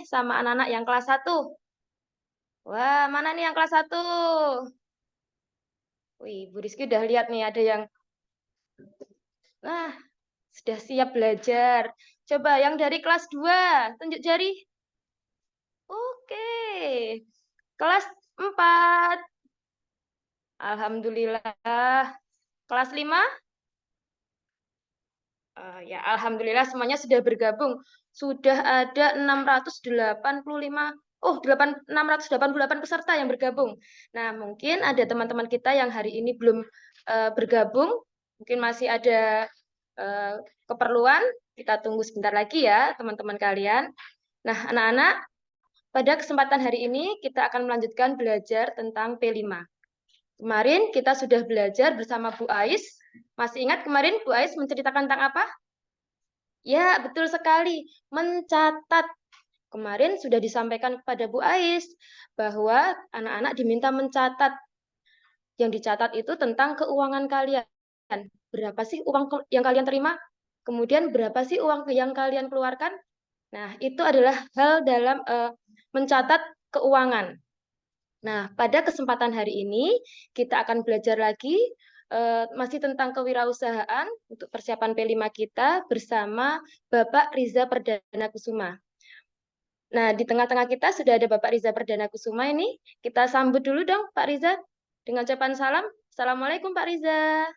sama anak-anak yang kelas 1? Wah, mana nih yang kelas 1? Wih, Bu Rizky udah lihat nih ada yang, nah, sudah siap belajar. Coba yang dari kelas 2, tunjuk jari. Oke. Kelas 4. Alhamdulillah. Kelas 5? Ya, alhamdulillah semuanya sudah bergabung. Sudah ada 685, 688 peserta yang bergabung. Nah, mungkin ada teman-teman kita yang hari ini belum bergabung, mungkin masih ada eh, keperluan. Kita tunggu sebentar lagi ya, teman-teman kalian. Nah, anak-anak, pada kesempatan hari ini kita akan melanjutkan belajar tentang P5. Kemarin kita sudah belajar bersama Bu Ais. Masih ingat kemarin Bu Ais menceritakan tentang apa? Ya, betul sekali. Mencatat. Kemarin sudah disampaikan kepada Bu Ais bahwa anak-anak diminta mencatat. Yang dicatat itu tentang keuangan kalian. Berapa sih uang yang kalian terima? Kemudian berapa sih uang yang kalian keluarkan? Nah, itu adalah hal dalam mencatat keuangan. Nah, pada kesempatan hari ini kita akan belajar lagi masih tentang kewirausahaan untuk persiapan P5 kita bersama Bapak Riza Perdana Kusuma. Nah, di tengah-tengah kita sudah ada Bapak Riza Perdana Kusuma ini. Kita sambut dulu dong Pak Riza dengan ucapan salam. Assalamualaikum Pak Riza.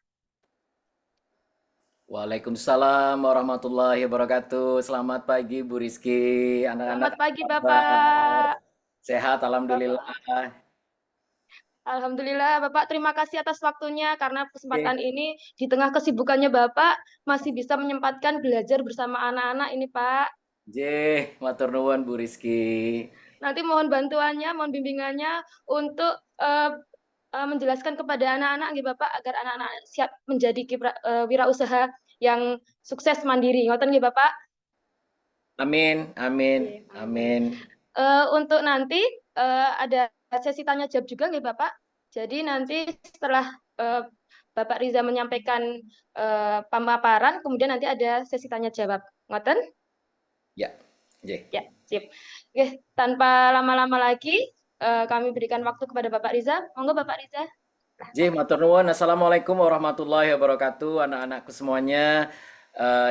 Waalaikumsalam warahmatullahi wabarakatuh. Selamat pagi Bu Rizky. Anak-anak Selamat apa pagi kabar? Bapak. Sehat, alhamdulillah. Bapak, Alhamdulillah Bapak terima kasih atas waktunya karena Oke. kesempatan ini di tengah kesibukannya Bapak masih bisa menyempatkan belajar bersama anak-anak ini Pak. J, matur nuwun Bu Rizky. Nanti mohon bantuannya, mohon bimbingannya untuk menjelaskan kepada anak-anak nggih Bapak agar anak-anak siap menjadi wirausaha yang sukses mandiri. Ngoten nggih Bapak? Amin, amin, Oke, amin. amin. Untuk nanti ada sesi tanya jawab juga nggih Bapak. Jadi nanti setelah eh, Bapak Riza menyampaikan pemaparan, kemudian nanti ada sesi tanya jawab. Ngoten? Ya, J. Ya, sip. Oke, tanpa lama-lama lagi, kami berikan waktu kepada Bapak Riza. Monggo Bapak Riza. J, matur nuwun. Assalamualaikum warahmatullahi wabarakatuh. Anak-anakku semuanya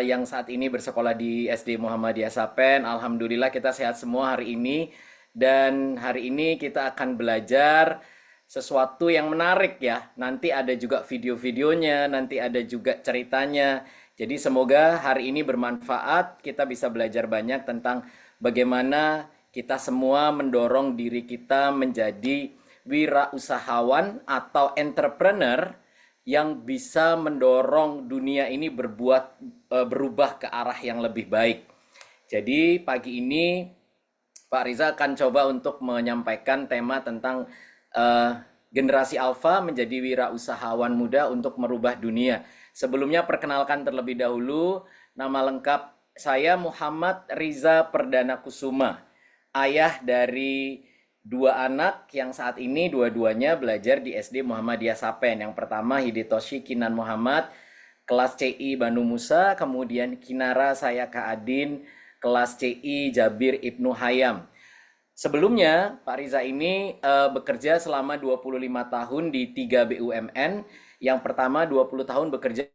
yang saat ini bersekolah di SD Muhammadiyah Sapen. Alhamdulillah kita sehat semua hari ini. Dan hari ini kita akan belajar sesuatu yang menarik ya. Nanti ada juga video-videonya, nanti ada juga ceritanya. Jadi semoga hari ini bermanfaat. Kita bisa belajar banyak tentang bagaimana kita semua mendorong diri kita menjadi wirausahawan atau entrepreneur yang bisa mendorong dunia ini berubah ke arah yang lebih baik. Jadi pagi ini Pak Riza akan coba untuk menyampaikan tema tentang generasi alfa menjadi wirausahawan muda untuk merubah dunia. Sebelumnya perkenalkan terlebih dahulu, nama lengkap saya Muhammad Riza Perdana Kusuma, ayah dari dua anak yang saat ini dua-duanya belajar di SD Muhammadiyah Sapen. Yang pertama Hidetoshi Kinan Muhammad, kelas CI Banu Musa, kemudian Kinara saya Kak Adin, kelas CI Jabir Ibnu Hayam. Sebelumnya, Pak Riza ini bekerja selama 25 tahun di 3 BUMN. Yang pertama 20 tahun bekerja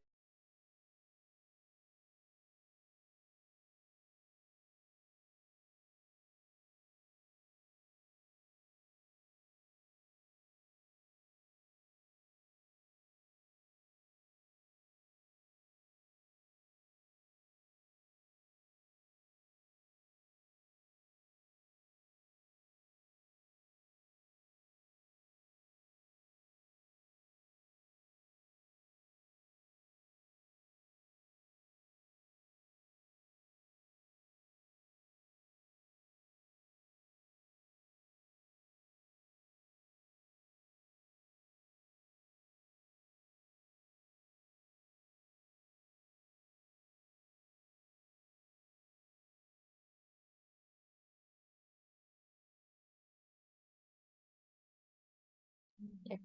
Ya.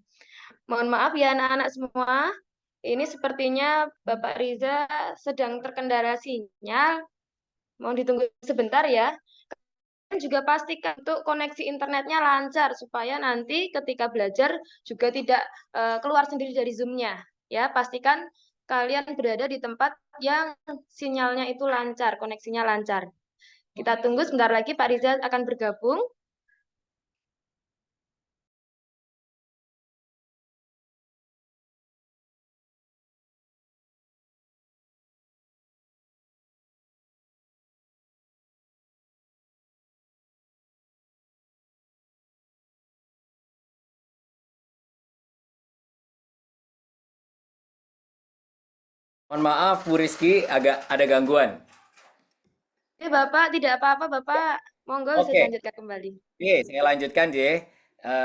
Mohon maaf ya anak-anak semua. Ini sepertinya Bapak Riza sedang terkendala sinyal. Mohon ditunggu sebentar ya. juga pastikan untuk koneksi internetnya lancar supaya nanti ketika belajar juga tidak keluar sendiri dari Zoom-nya. Ya, pastikan kalian berada di tempat yang sinyalnya itu lancar, koneksinya lancar. Kita tunggu sebentar lagi Pak Riza akan bergabung. Mohon maaf, Bu Rizky, agak ada gangguan. Bapak, tidak apa-apa, Bapak. Monggo bisa Oke, dilanjutkan kembali. oke, saya lanjutkan, J.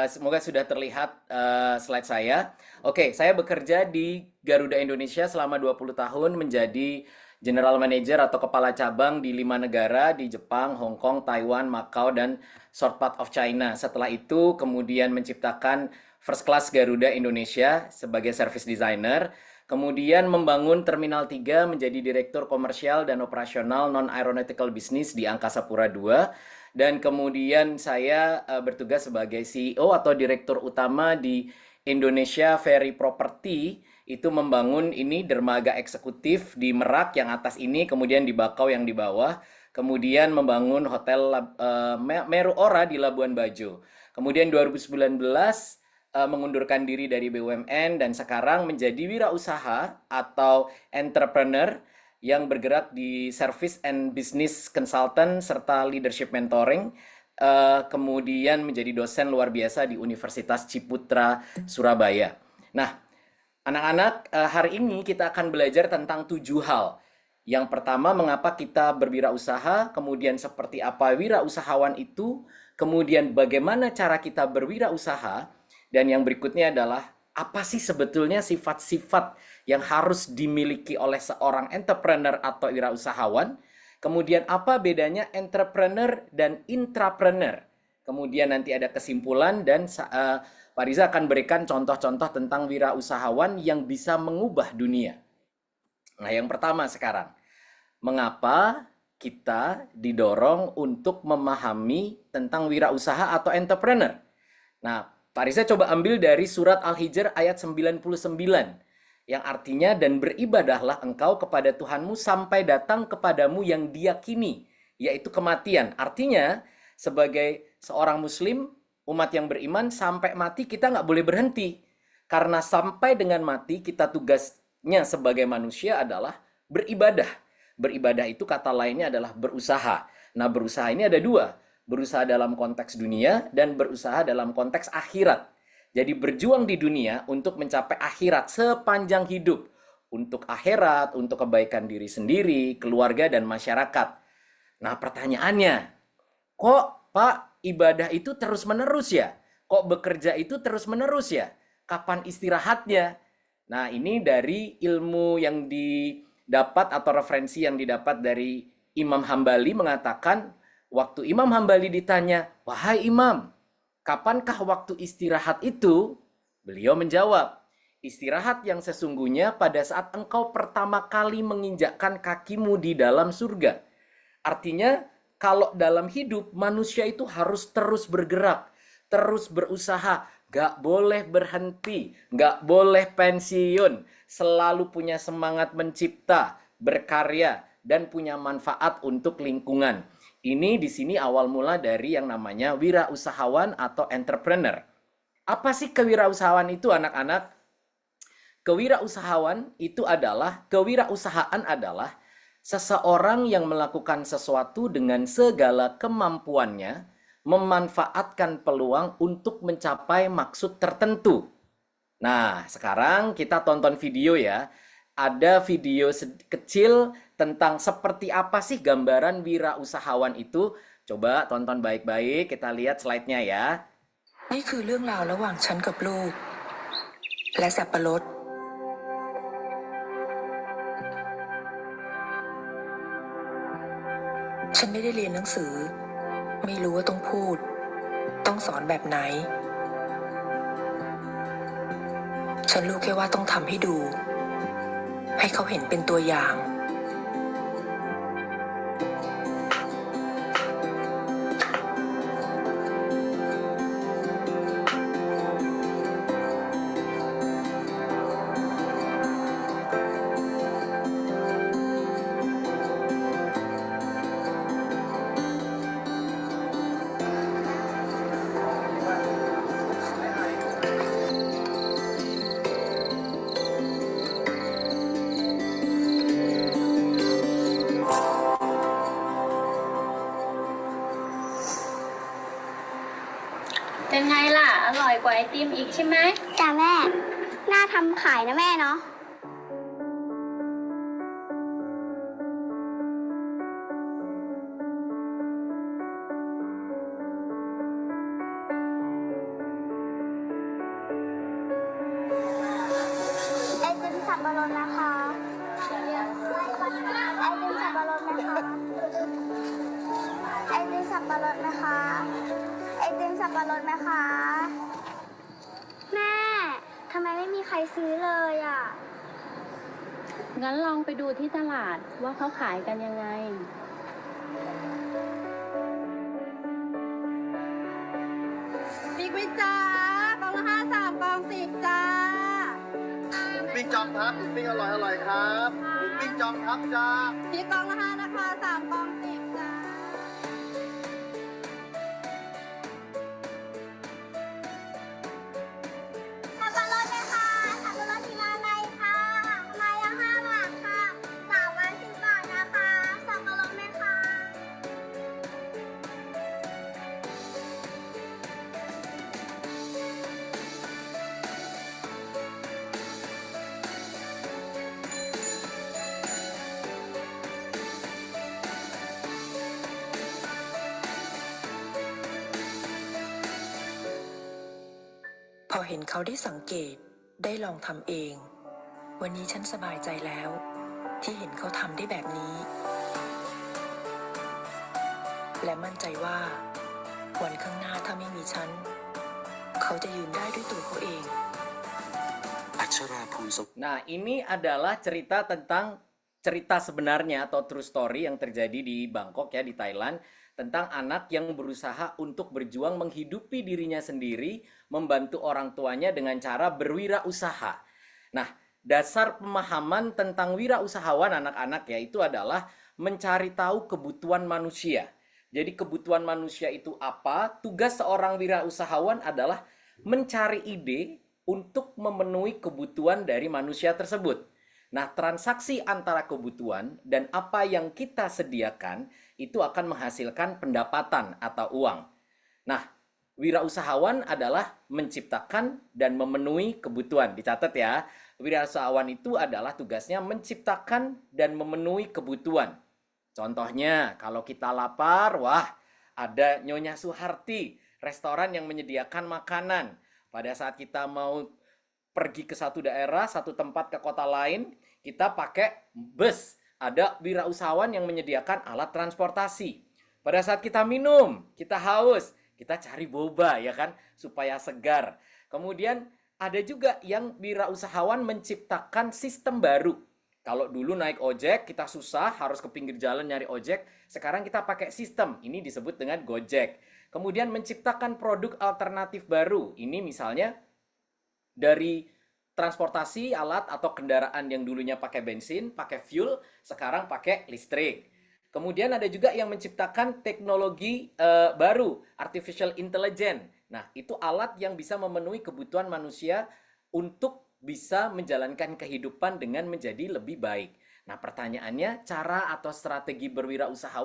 Semoga sudah terlihat slide saya. Oke, saya bekerja di Garuda Indonesia selama 20 tahun menjadi General Manager atau Kepala Cabang di 5 negara, di Jepang, Hong Kong, Taiwan, Macau, dan Short Part of China. Setelah itu kemudian menciptakan First Class Garuda Indonesia sebagai Service Designer. Kemudian membangun Terminal 3 menjadi Direktur Komersial dan Operasional Non-Aeronautical Business di Angkasa Pura II. Dan kemudian saya bertugas sebagai CEO atau Direktur Utama di Indonesia Ferry Property. Itu membangun ini dermaga eksekutif di Merak yang atas ini, kemudian di Bakau yang di bawah. Kemudian membangun Hotel Meru Ora di Labuan Bajo. Kemudian 2019 mengundurkan diri dari BUMN dan sekarang menjadi wirausaha atau entrepreneur yang bergerak di service and business consultant serta leadership mentoring, kemudian menjadi dosen luar biasa di Universitas Ciputra Surabaya. Nah, anak-anak, hari ini kita akan belajar tentang 7 hal. Yang pertama, mengapa kita berwirausaha, kemudian seperti apa wirausahawan itu, kemudian bagaimana cara kita berwirausaha, dan yang berikutnya adalah apa sih sebetulnya sifat-sifat yang harus dimiliki oleh seorang entrepreneur atau wirausahawan. Kemudian apa bedanya entrepreneur dan intrapreneur. Kemudian nanti ada kesimpulan dan Pak Riza akan berikan contoh-contoh tentang wirausahawan yang bisa mengubah dunia. Nah, yang pertama sekarang, mengapa kita didorong untuk memahami tentang wirausaha atau entrepreneur? Nah, Pak Riza coba ambil dari surat Al-Hijr ayat 99, yang artinya, dan beribadahlah engkau kepada Tuhanmu sampai datang kepadamu yang diyakini, yaitu kematian. Artinya, sebagai seorang muslim, umat yang beriman, sampai mati kita nggak boleh berhenti. Karena sampai dengan mati, kita tugasnya sebagai manusia adalah beribadah. Beribadah itu kata lainnya adalah berusaha. Nah, berusaha ini ada dua. Berusaha dalam konteks dunia dan berusaha dalam konteks akhirat. Jadi berjuang di dunia untuk mencapai akhirat sepanjang hidup. Untuk akhirat, untuk kebaikan diri sendiri, keluarga, dan masyarakat. Nah, pertanyaannya, kok Pak ibadah itu terus-menerus ya? Kok bekerja itu terus-menerus ya? Kapan istirahatnya? Nah, ini dari ilmu yang didapat atau referensi yang didapat dari Imam Hambali mengatakan, waktu Imam Hambali ditanya, "Wahai Imam, kapankah waktu istirahat itu?" Beliau menjawab, "Istirahat yang sesungguhnya pada saat engkau pertama kali menginjakkan kakimu di dalam surga." Artinya, kalau dalam hidup, manusia itu harus terus bergerak, terus berusaha, gak boleh berhenti, gak boleh pensiun, selalu punya semangat mencipta, berkarya, dan punya manfaat untuk lingkungan. Ini di sini awal mula dari yang namanya wirausahawan atau entrepreneur. Apa sih kewirausahaan itu, anak-anak? Kewirausahaan itu adalah, kewirausahaan adalah seseorang yang melakukan sesuatu dengan segala kemampuannya, memanfaatkan peluang untuk mencapai maksud tertentu. Nah, sekarang kita tonton video ya. Ada video kecil tentang seperti apa sih gambaran wirausahawan itu. Coba tonton baik-baik, kita lihat slide-nya ya. นี่คือเรื่องราวระหว่างฉันกับลูกและสับปะรดฉันไม่ได้เรียนหนังสือไม่รู้ว่าต้องพูดต้องสอนแบบไหนฉันรู้แค่ว่าต้องทำให้ดูให้เขาเห็นเป็นตัวอย่าง เป็นไงล่ะ อร่อยกว่าไอติมอีกใช่ไหม จ้ะแม่ น่าทำขายนะแม่เนาะ ไอติมสับปะรดนะคะ ไอติมสับปะรดนะคะ ไอติมสับปะรดนะคะ ไอติมสับปะรดนะคะ แม่ ทำไมไม่มีใครซื้อเลยอ่ะ งั้นลองไปดูที่ตลาดว่าเขาขายกันยังไง บิ๊กวิจ้ากล่องละ53กล่อง10จ้า ปิ้งจอมครับปิ้งอร่อยครับปิ้งจอมครับจ้า พี่กล่องละ5นะคะ3กล่อง10จ้า สับปะรดไหมคะสับปะรดที่ร้านในค่ะไม้ละ5 บาทค่ะ3 ไม้10 บาทนะคะสับปะรดไหมคะ พอเห็นเขาได้สังเกตได้ลองทำเอง วันนี้ฉันสบายใจแล้ว ที่เห็นเขาทำได้แบบนี้ และมั่นใจว่า วันข้างหน้าถ้าไม่มีฉัน เขาจะยืนได้ด้วยตัวเขาเอง Nah, ini adalah cerita sebenarnya atau true story yang terjadi di Bangkok ya, di Thailand, tentang anak yang berusaha untuk berjuang menghidupi dirinya sendiri, membantu orang tuanya dengan cara berwirausaha. Nah, dasar pemahaman tentang wirausahawan anak-anak ya itu adalah mencari tahu kebutuhan manusia. Jadi kebutuhan manusia itu apa? Tugas seorang wirausahawan adalah mencari ide untuk memenuhi kebutuhan dari manusia tersebut. Nah, transaksi antara kebutuhan dan apa yang kita sediakan itu akan menghasilkan pendapatan atau uang. Nah, wirausahawan adalah menciptakan dan memenuhi kebutuhan. Dicatat ya, wirausahawan itu adalah tugasnya menciptakan dan memenuhi kebutuhan. Contohnya, kalau kita lapar, wah, ada Nyonya Suharti, restoran yang menyediakan makanan. Pada saat kita mau pergi ke satu daerah, satu tempat ke kota lain, kita pakai bus. Ada wirausahawan yang menyediakan alat transportasi. Pada saat kita minum, kita haus, kita cari boba ya kan, supaya segar. Kemudian ada juga yang wirausahawan menciptakan sistem baru. Kalau dulu naik ojek, kita susah, harus ke pinggir jalan nyari ojek. Sekarang kita pakai sistem, ini disebut dengan Gojek. Kemudian menciptakan produk alternatif baru. Ini misalnya dari transportasi alat atau kendaraan yang dulunya pakai bensin, pakai fuel, sekarang pakai listrik. Kemudian ada juga yang menciptakan teknologi baru, artificial intelligence. Nah, itu alat yang bisa memenuhi kebutuhan manusia untuk bisa menjalankan kehidupan dengan menjadi lebih baik. Nah, pertanyaannya, cara atau strategi berwirausaha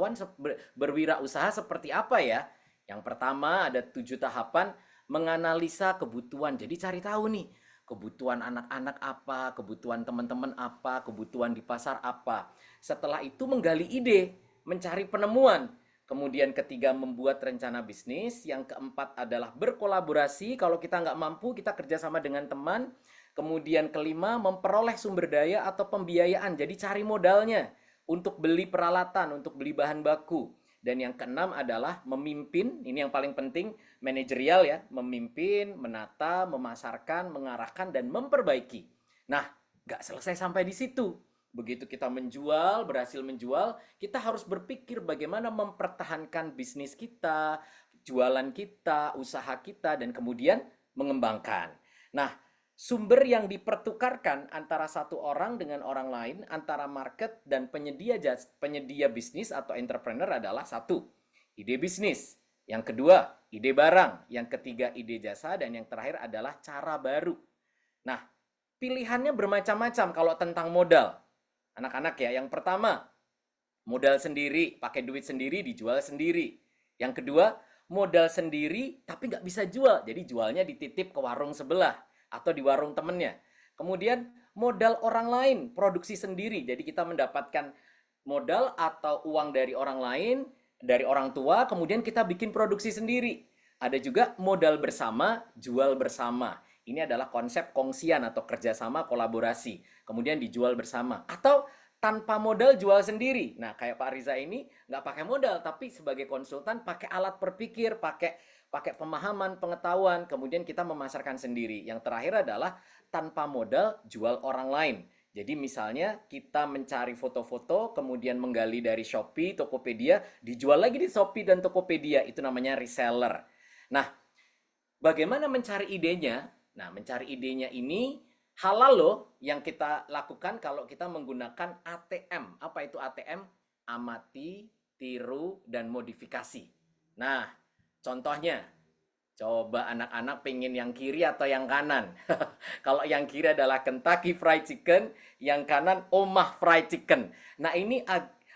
seperti apa ya? Yang pertama ada 7 tahapan menganalisa kebutuhan. Jadi cari tahu nih, kebutuhan anak-anak apa, kebutuhan teman-teman apa, kebutuhan di pasar apa. Setelah itu menggali ide, mencari penemuan. Kemudian ketiga membuat rencana bisnis. Yang keempat adalah berkolaborasi. Kalau kita nggak mampu, kita kerjasama dengan teman. Kemudian kelima memperoleh sumber daya atau pembiayaan. Jadi cari modalnya untuk beli peralatan, untuk beli bahan baku. Dan yang keenam adalah memimpin, ini yang paling penting, manajerial ya, memimpin, menata, memasarkan, mengarahkan, dan memperbaiki. Nah, nggak selesai sampai di situ. Begitu kita menjual, berhasil menjual, kita harus berpikir bagaimana mempertahankan bisnis kita, jualan kita, usaha kita, dan kemudian mengembangkan. Nah, sumber yang dipertukarkan antara satu orang dengan orang lain, antara market dan penyedia bisnis atau entrepreneur adalah satu, ide bisnis. Yang kedua, ide barang. Yang ketiga, ide jasa. Dan yang terakhir adalah cara baru. Nah, pilihannya bermacam-macam kalau tentang modal. Anak-anak ya, yang pertama, modal sendiri, pakai duit sendiri, dijual sendiri. Yang kedua, modal sendiri tapi nggak bisa jual. Jadi jualnya dititip ke warung sebelah atau di warung temennya. Kemudian modal orang lain, produksi sendiri. Jadi kita mendapatkan modal atau uang dari orang lain, dari orang tua, kemudian kita bikin produksi sendiri. Ada juga modal bersama, jual bersama. Ini adalah konsep kongsian atau kerjasama kolaborasi. Kemudian dijual bersama. Atau tanpa modal jual sendiri. Nah, kayak Pak Riza ini nggak pakai modal, tapi sebagai konsultan pakai alat berpikir, pakai pemahaman, pengetahuan, kemudian kita memasarkan sendiri. Yang terakhir adalah tanpa modal jual orang lain. Jadi misalnya kita mencari foto-foto, kemudian menggali dari Shopee, Tokopedia, dijual lagi di Shopee dan Tokopedia. Itu namanya reseller. Nah, bagaimana mencari idenya? Nah, mencari idenya ini halal loh yang kita lakukan kalau kita menggunakan ATM. Apa itu ATM? Amati, tiru, dan modifikasi. Nah, contohnya, coba anak-anak pengen yang kiri atau yang kanan? Kalau yang kiri adalah Kentucky Fried Chicken, yang kanan Omah Fried Chicken. Nah, ini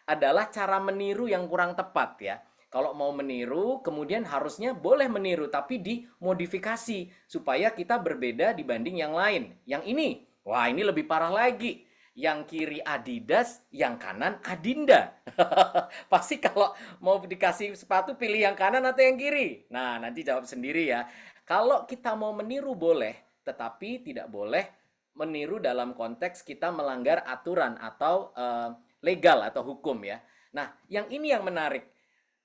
adalah cara meniru yang kurang tepat ya. Kalau mau meniru, kemudian harusnya boleh meniru, tapi dimodifikasi supaya kita berbeda dibanding yang lain. Yang ini, wah ini lebih parah lagi. Yang kiri Adidas, yang kanan Adinda. Pasti kalau mau dikasih sepatu, pilih yang kanan atau yang kiri? Nah, nanti jawab sendiri ya. Kalau kita mau meniru boleh, tetapi tidak boleh meniru dalam konteks kita melanggar aturan atau legal atau hukum ya. Nah, yang ini yang menarik.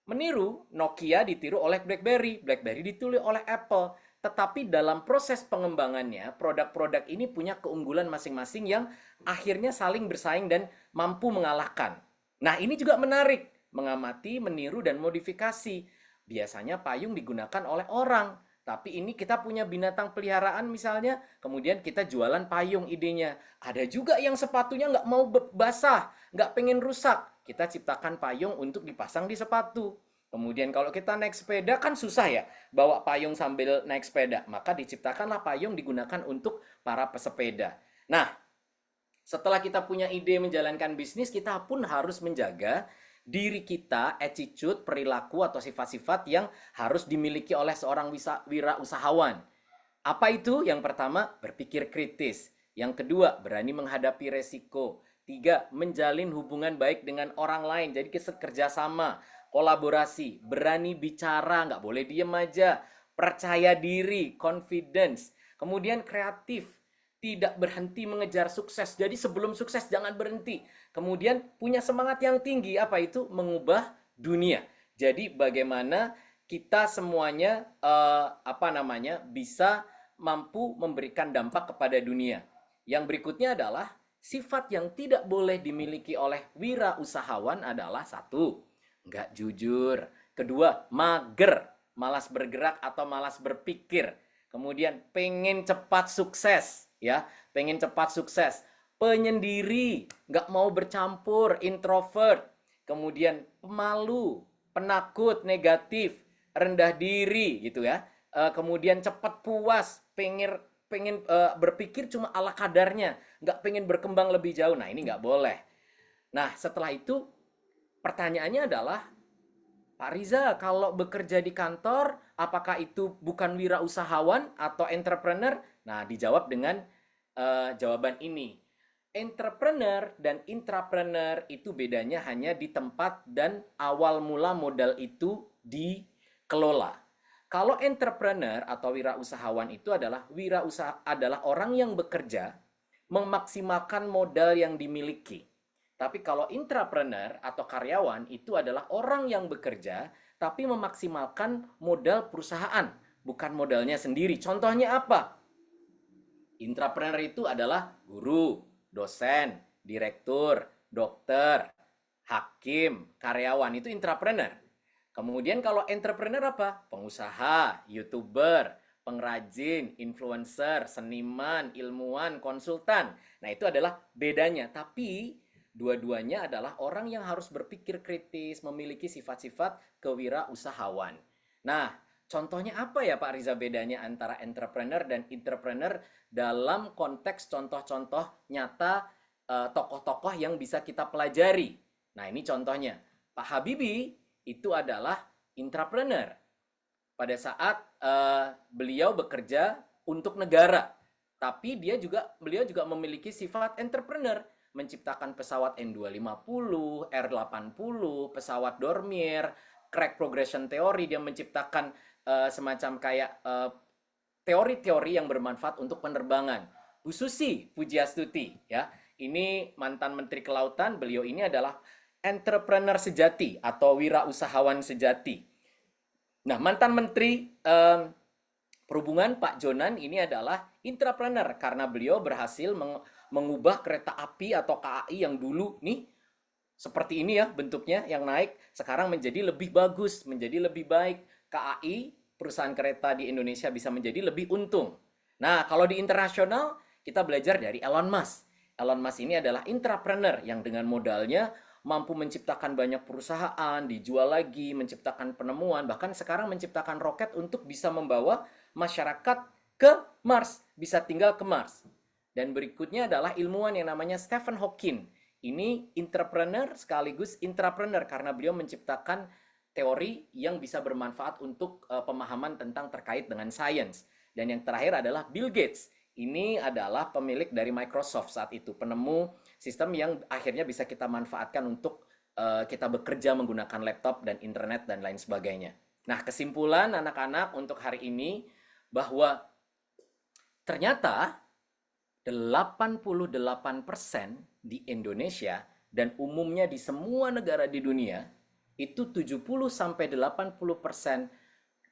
Meniru, Nokia ditiru oleh BlackBerry, BlackBerry ditiru oleh Apple. Tetapi dalam proses pengembangannya, produk-produk ini punya keunggulan masing-masing yang akhirnya saling bersaing dan mampu mengalahkan. Nah, ini juga menarik, mengamati, meniru, dan modifikasi. Biasanya payung digunakan oleh orang, tapi ini kita punya binatang peliharaan misalnya, kemudian kita jualan payung idenya. Ada juga yang sepatunya nggak mau basah, nggak pengen rusak. Kita ciptakan payung untuk dipasang di sepatu. Kemudian kalau kita naik sepeda kan susah ya, bawa payung sambil naik sepeda. Maka diciptakanlah payung digunakan untuk para pesepeda. Nah, setelah kita punya ide menjalankan bisnis, kita pun harus menjaga diri kita, attitude, perilaku, atau sifat-sifat yang harus dimiliki oleh seorang wirausahawan. Apa itu? Yang pertama, berpikir kritis. Yang kedua, berani menghadapi resiko. 3, menjalin hubungan baik dengan orang lain. Jadi kerjasama, kolaborasi, berani bicara, nggak boleh diem aja. Percaya diri, confidence. Kemudian kreatif, tidak berhenti mengejar sukses. Jadi sebelum sukses jangan berhenti. Kemudian punya semangat yang tinggi. Apa itu? Mengubah dunia. Jadi bagaimana kita semuanya bisa mampu memberikan dampak kepada dunia. Yang berikutnya adalah sifat yang tidak boleh dimiliki oleh wirausahawan adalah 1, nggak jujur. 2, mager, malas bergerak atau malas berpikir. Kemudian pengen cepat sukses, ya, pengen cepat sukses. Penyendiri, nggak mau bercampur, introvert. Kemudian pemalu, penakut, negatif, rendah diri, gitu ya. Kemudian cepat puas, pengen berpikir cuma ala kadarnya, nggak pengen berkembang lebih jauh. Nah, ini nggak boleh. Nah, setelah itu pertanyaannya adalah, Pak Riza, kalau bekerja di kantor, apakah itu bukan wirausahawan atau entrepreneur? Nah, dijawab dengan jawaban ini. Entrepreneur dan intrapreneur itu bedanya hanya di tempat dan awal mula modal itu dikelola. Kalau entrepreneur atau wirausahawan itu adalah orang yang bekerja memaksimalkan modal yang dimiliki. Tapi kalau intrapreneur atau karyawan itu adalah orang yang bekerja tapi memaksimalkan modal perusahaan, bukan modalnya sendiri. Contohnya apa? Intrapreneur itu adalah guru, dosen, direktur, dokter, hakim, karyawan, itu intrapreneur. Kemudian kalau entrepreneur apa? Pengusaha, YouTuber, pengrajin, influencer, seniman, ilmuwan, konsultan. Nah, itu adalah bedanya. Tapi dua-duanya adalah orang yang harus berpikir kritis, memiliki sifat-sifat kewirausahawan. Nah, contohnya apa ya Pak Riza bedanya antara entrepreneur dan intrapreneur dalam konteks contoh-contoh nyata tokoh-tokoh yang bisa kita pelajari? Nah, ini contohnya. Pak Habibie itu adalah intrapreneur. pada saat beliau bekerja untuk negara. Tapi beliau juga memiliki sifat entrepreneur, menciptakan pesawat N250, R80, pesawat Dornier, crack progression theory. Dia menciptakan semacam kayak teori-teori yang bermanfaat untuk penerbangan. Bu Susi Pujiastuti, ya, ini mantan Menteri Kelautan. Beliau ini adalah entrepreneur sejati atau wirausahawan sejati. Nah, mantan Menteri Perhubungan Pak Jonan ini adalah intrapreneur karena beliau berhasil mengubah kereta api atau KAI yang dulu nih seperti ini ya bentuknya yang naik sekarang menjadi lebih bagus, menjadi lebih baik. KAI, perusahaan kereta di Indonesia, bisa menjadi lebih untung. Nah, kalau di internasional kita belajar dari Elon Musk. Elon Musk ini adalah intrapreneur yang dengan modalnya mampu menciptakan banyak perusahaan, dijual lagi, menciptakan penemuan, bahkan sekarang menciptakan roket untuk bisa membawa masyarakat ke Mars, bisa tinggal ke Mars. Dan berikutnya adalah ilmuwan yang namanya Stephen Hawking. Ini entrepreneur sekaligus intrapreneur karena beliau menciptakan teori yang bisa bermanfaat untuk pemahaman tentang terkait dengan sains. Dan yang terakhir adalah Bill Gates. Ini adalah pemilik dari Microsoft saat itu, penemu sistem yang akhirnya bisa kita manfaatkan untuk kita bekerja menggunakan laptop dan internet dan lain sebagainya. Nah, kesimpulan anak-anak untuk hari ini bahwa ternyata 88% di Indonesia dan umumnya di semua negara di dunia itu 70-80%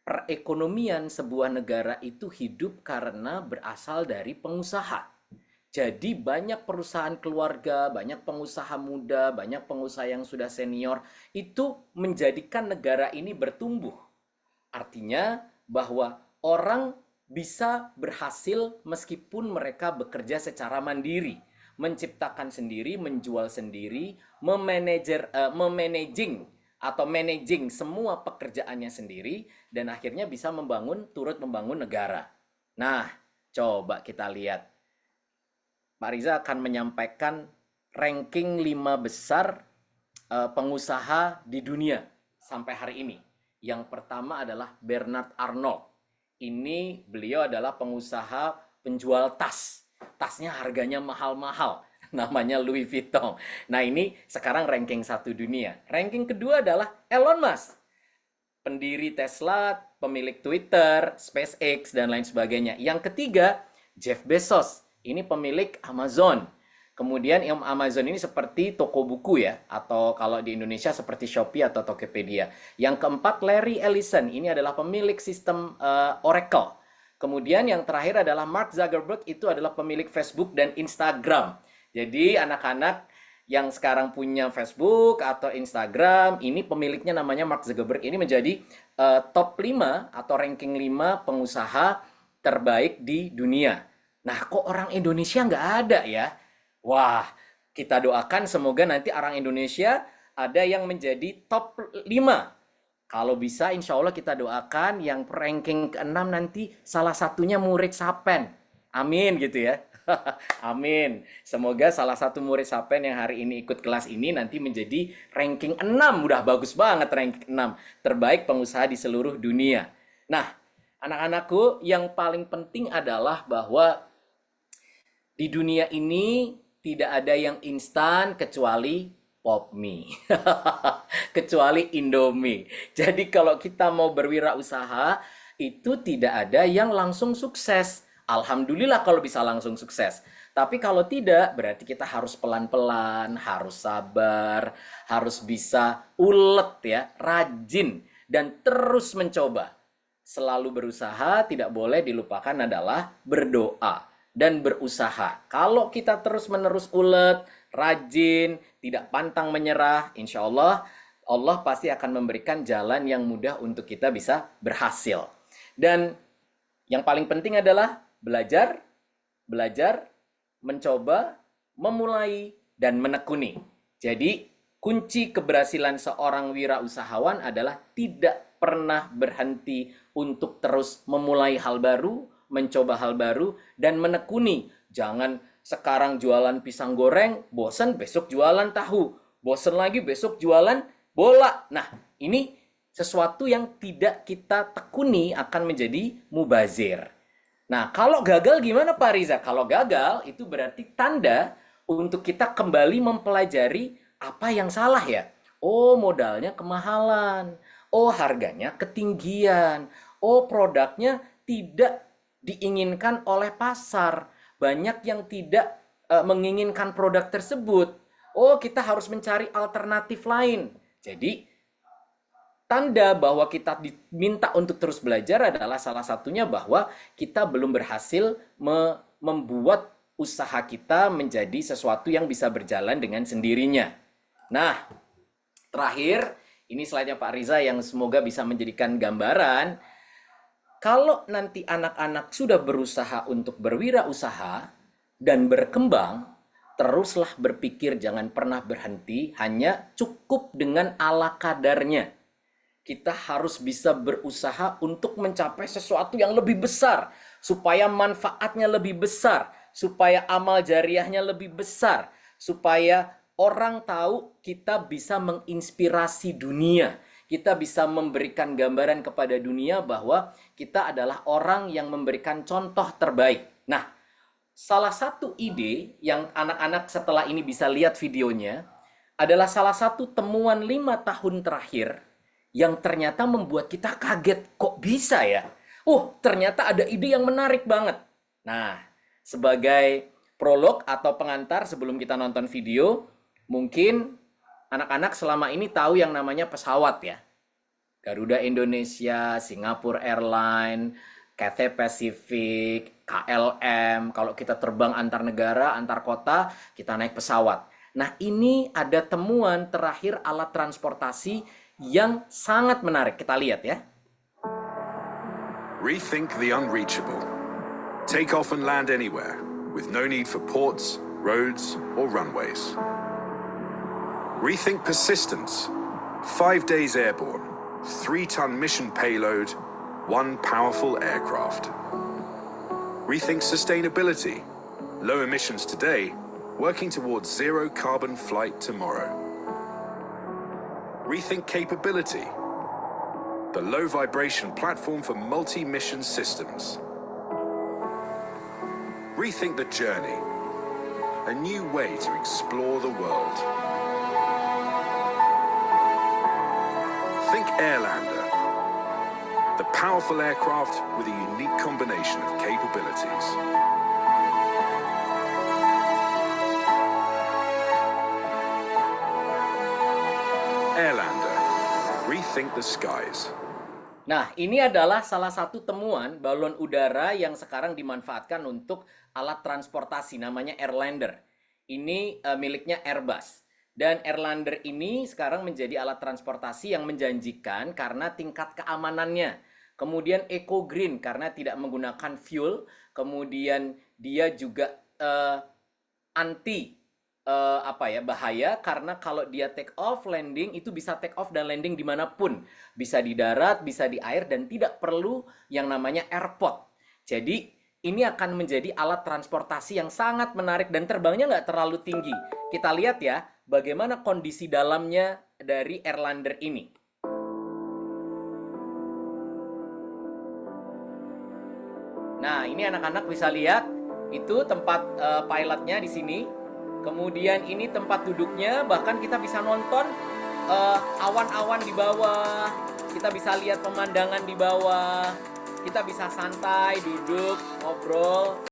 perekonomian sebuah negara itu hidup karena berasal dari pengusaha. Jadi banyak perusahaan keluarga, banyak pengusaha muda, banyak pengusaha yang sudah senior itu menjadikan negara ini bertumbuh. Artinya bahwa orang bisa berhasil meskipun mereka bekerja secara mandiri, menciptakan sendiri, menjual sendiri, managing semua pekerjaannya sendiri, dan akhirnya bisa turut membangun negara. Nah, coba kita lihat. Pak Riza akan menyampaikan ranking 5 besar pengusaha di dunia sampai hari ini. Yang pertama adalah Bernard Arnault. Ini beliau adalah pengusaha penjual tas. Tasnya harganya mahal-mahal. Namanya Louis Vuitton. Nah, ini sekarang ranking 1 dunia. Ranking kedua adalah Elon Musk. Pendiri Tesla, pemilik Twitter, SpaceX, dan lain sebagainya. Yang ketiga, Jeff Bezos. Ini pemilik Amazon. Kemudian Amazon ini seperti toko buku ya, atau kalau di Indonesia seperti Shopee atau Tokopedia. Yang keempat, Larry Ellison. Ini adalah pemilik sistem Oracle. Kemudian yang terakhir adalah Mark Zuckerberg, itu adalah pemilik Facebook dan Instagram. Jadi anak-anak yang sekarang punya Facebook atau Instagram, ini pemiliknya namanya Mark Zuckerberg. Ini menjadi top 5 atau ranking 5 pengusaha terbaik di dunia. Nah, kok orang Indonesia nggak ada ya? Wah, kita doakan semoga nanti orang Indonesia ada yang menjadi top 5. Kalau bisa, insya Allah kita doakan yang ranking ke-6 nanti salah satunya murid Sapen. Amin gitu ya. Amin. Semoga salah satu murid Sapen yang hari ini ikut kelas ini nanti menjadi ranking 6. Udah bagus banget ranking 6. Terbaik pengusaha di seluruh dunia. Nah, anak-anakku, yang paling penting adalah bahwa di dunia ini tidak ada yang instan kecuali pop mie. Kecuali Indomie. Jadi kalau kita mau berwirausaha, itu tidak ada yang langsung sukses. Alhamdulillah kalau bisa langsung sukses. Tapi kalau tidak, berarti kita harus pelan-pelan, harus sabar, harus bisa ulet ya, rajin, dan terus mencoba. Selalu berusaha, tidak boleh dilupakan adalah berdoa dan berusaha. Kalau kita terus-menerus ulet, rajin, tidak pantang menyerah, insya Allah, Allah pasti akan memberikan jalan yang mudah untuk kita bisa berhasil. Dan yang paling penting adalah belajar, mencoba, memulai, dan menekuni. Jadi, kunci keberhasilan seorang wirausahawan adalah tidak pernah berhenti untuk terus memulai hal baru, mencoba hal baru, dan menekuni. Jangan sekarang jualan pisang goreng, bosan besok jualan tahu, bosan lagi besok jualan bola. Nah, ini Sesuatu yang tidak kita tekuni akan menjadi mubazir. Nah, kalau gagal gimana Pak Riza? Kalau gagal itu berarti tanda untuk kita kembali mempelajari apa yang salah ya. Oh, modalnya kemahalan. Oh, harganya ketinggian. Oh, produknya tidak diinginkan oleh pasar. Banyak yang tidak menginginkan produk tersebut. Oh, kita harus mencari alternatif lain. Jadi, tanda bahwa kita diminta untuk terus belajar adalah salah satunya bahwa kita belum berhasil membuat usaha kita menjadi sesuatu yang bisa berjalan dengan sendirinya. Nah, terakhir, ini slide-nya Pak Riza yang semoga bisa menjadikan gambaran. Kalau nanti anak-anak sudah berusaha untuk berwirausaha dan berkembang, teruslah berpikir, jangan pernah berhenti, hanya cukup dengan ala kadarnya. Kita harus bisa berusaha untuk mencapai sesuatu yang lebih besar, supaya manfaatnya lebih besar, supaya amal jariahnya lebih besar, supaya orang tahu kita bisa menginspirasi dunia. Kita bisa memberikan gambaran kepada dunia bahwa kita adalah orang yang memberikan contoh terbaik. Nah, salah satu ide yang anak-anak setelah ini bisa lihat videonya adalah salah satu temuan 5 tahun terakhir yang ternyata membuat kita kaget. Kok bisa ya? Ternyata ada ide yang menarik banget. Nah, sebagai prolog atau pengantar sebelum kita nonton video, mungkin anak-anak selama ini tahu yang namanya pesawat ya. Garuda Indonesia, Singapore Airlines, Cathay Pacific, KLM. Kalau kita terbang antar negara, antar kota, kita naik pesawat. Nah, ini ada temuan terakhir alat transportasi yang sangat menarik. Kita lihat ya. Rethink the unreachable. Take off and land anywhere, with no need for ports, roads, or runways. Rethink persistence. 5 days airborne, 3-ton mission payload, 1 powerful aircraft. Rethink sustainability. Low emissions today, working towards zero carbon flight tomorrow. Rethink capability. The low vibration platform for multi-mission systems. Rethink the journey. A new way to explore the world. Think Airlander. The powerful aircraft with a unique combination of capabilities. Airlander. Rethink the skies. Nah, ini adalah salah satu temuan balon udara yang sekarang dimanfaatkan untuk alat transportasi, namanya Airlander. Ini miliknya Airbus. Dan Airlander ini sekarang menjadi alat transportasi yang menjanjikan karena tingkat keamanannya. Kemudian eco green karena tidak menggunakan fuel. Kemudian dia juga anti bahaya karena kalau dia take off landing itu bisa take off dan landing dimanapun, bisa di darat, bisa di air, dan tidak perlu yang namanya airport. Jadi ini akan menjadi alat transportasi yang sangat menarik dan terbangnya nggak terlalu tinggi. Kita lihat ya bagaimana kondisi dalamnya dari Airlander ini. Nah, ini anak-anak bisa lihat itu tempat pilotnya di sini. Kemudian ini tempat duduknya, bahkan kita bisa nonton awan-awan di bawah. Kita bisa lihat pemandangan di bawah. Kita bisa santai, duduk, ngobrol.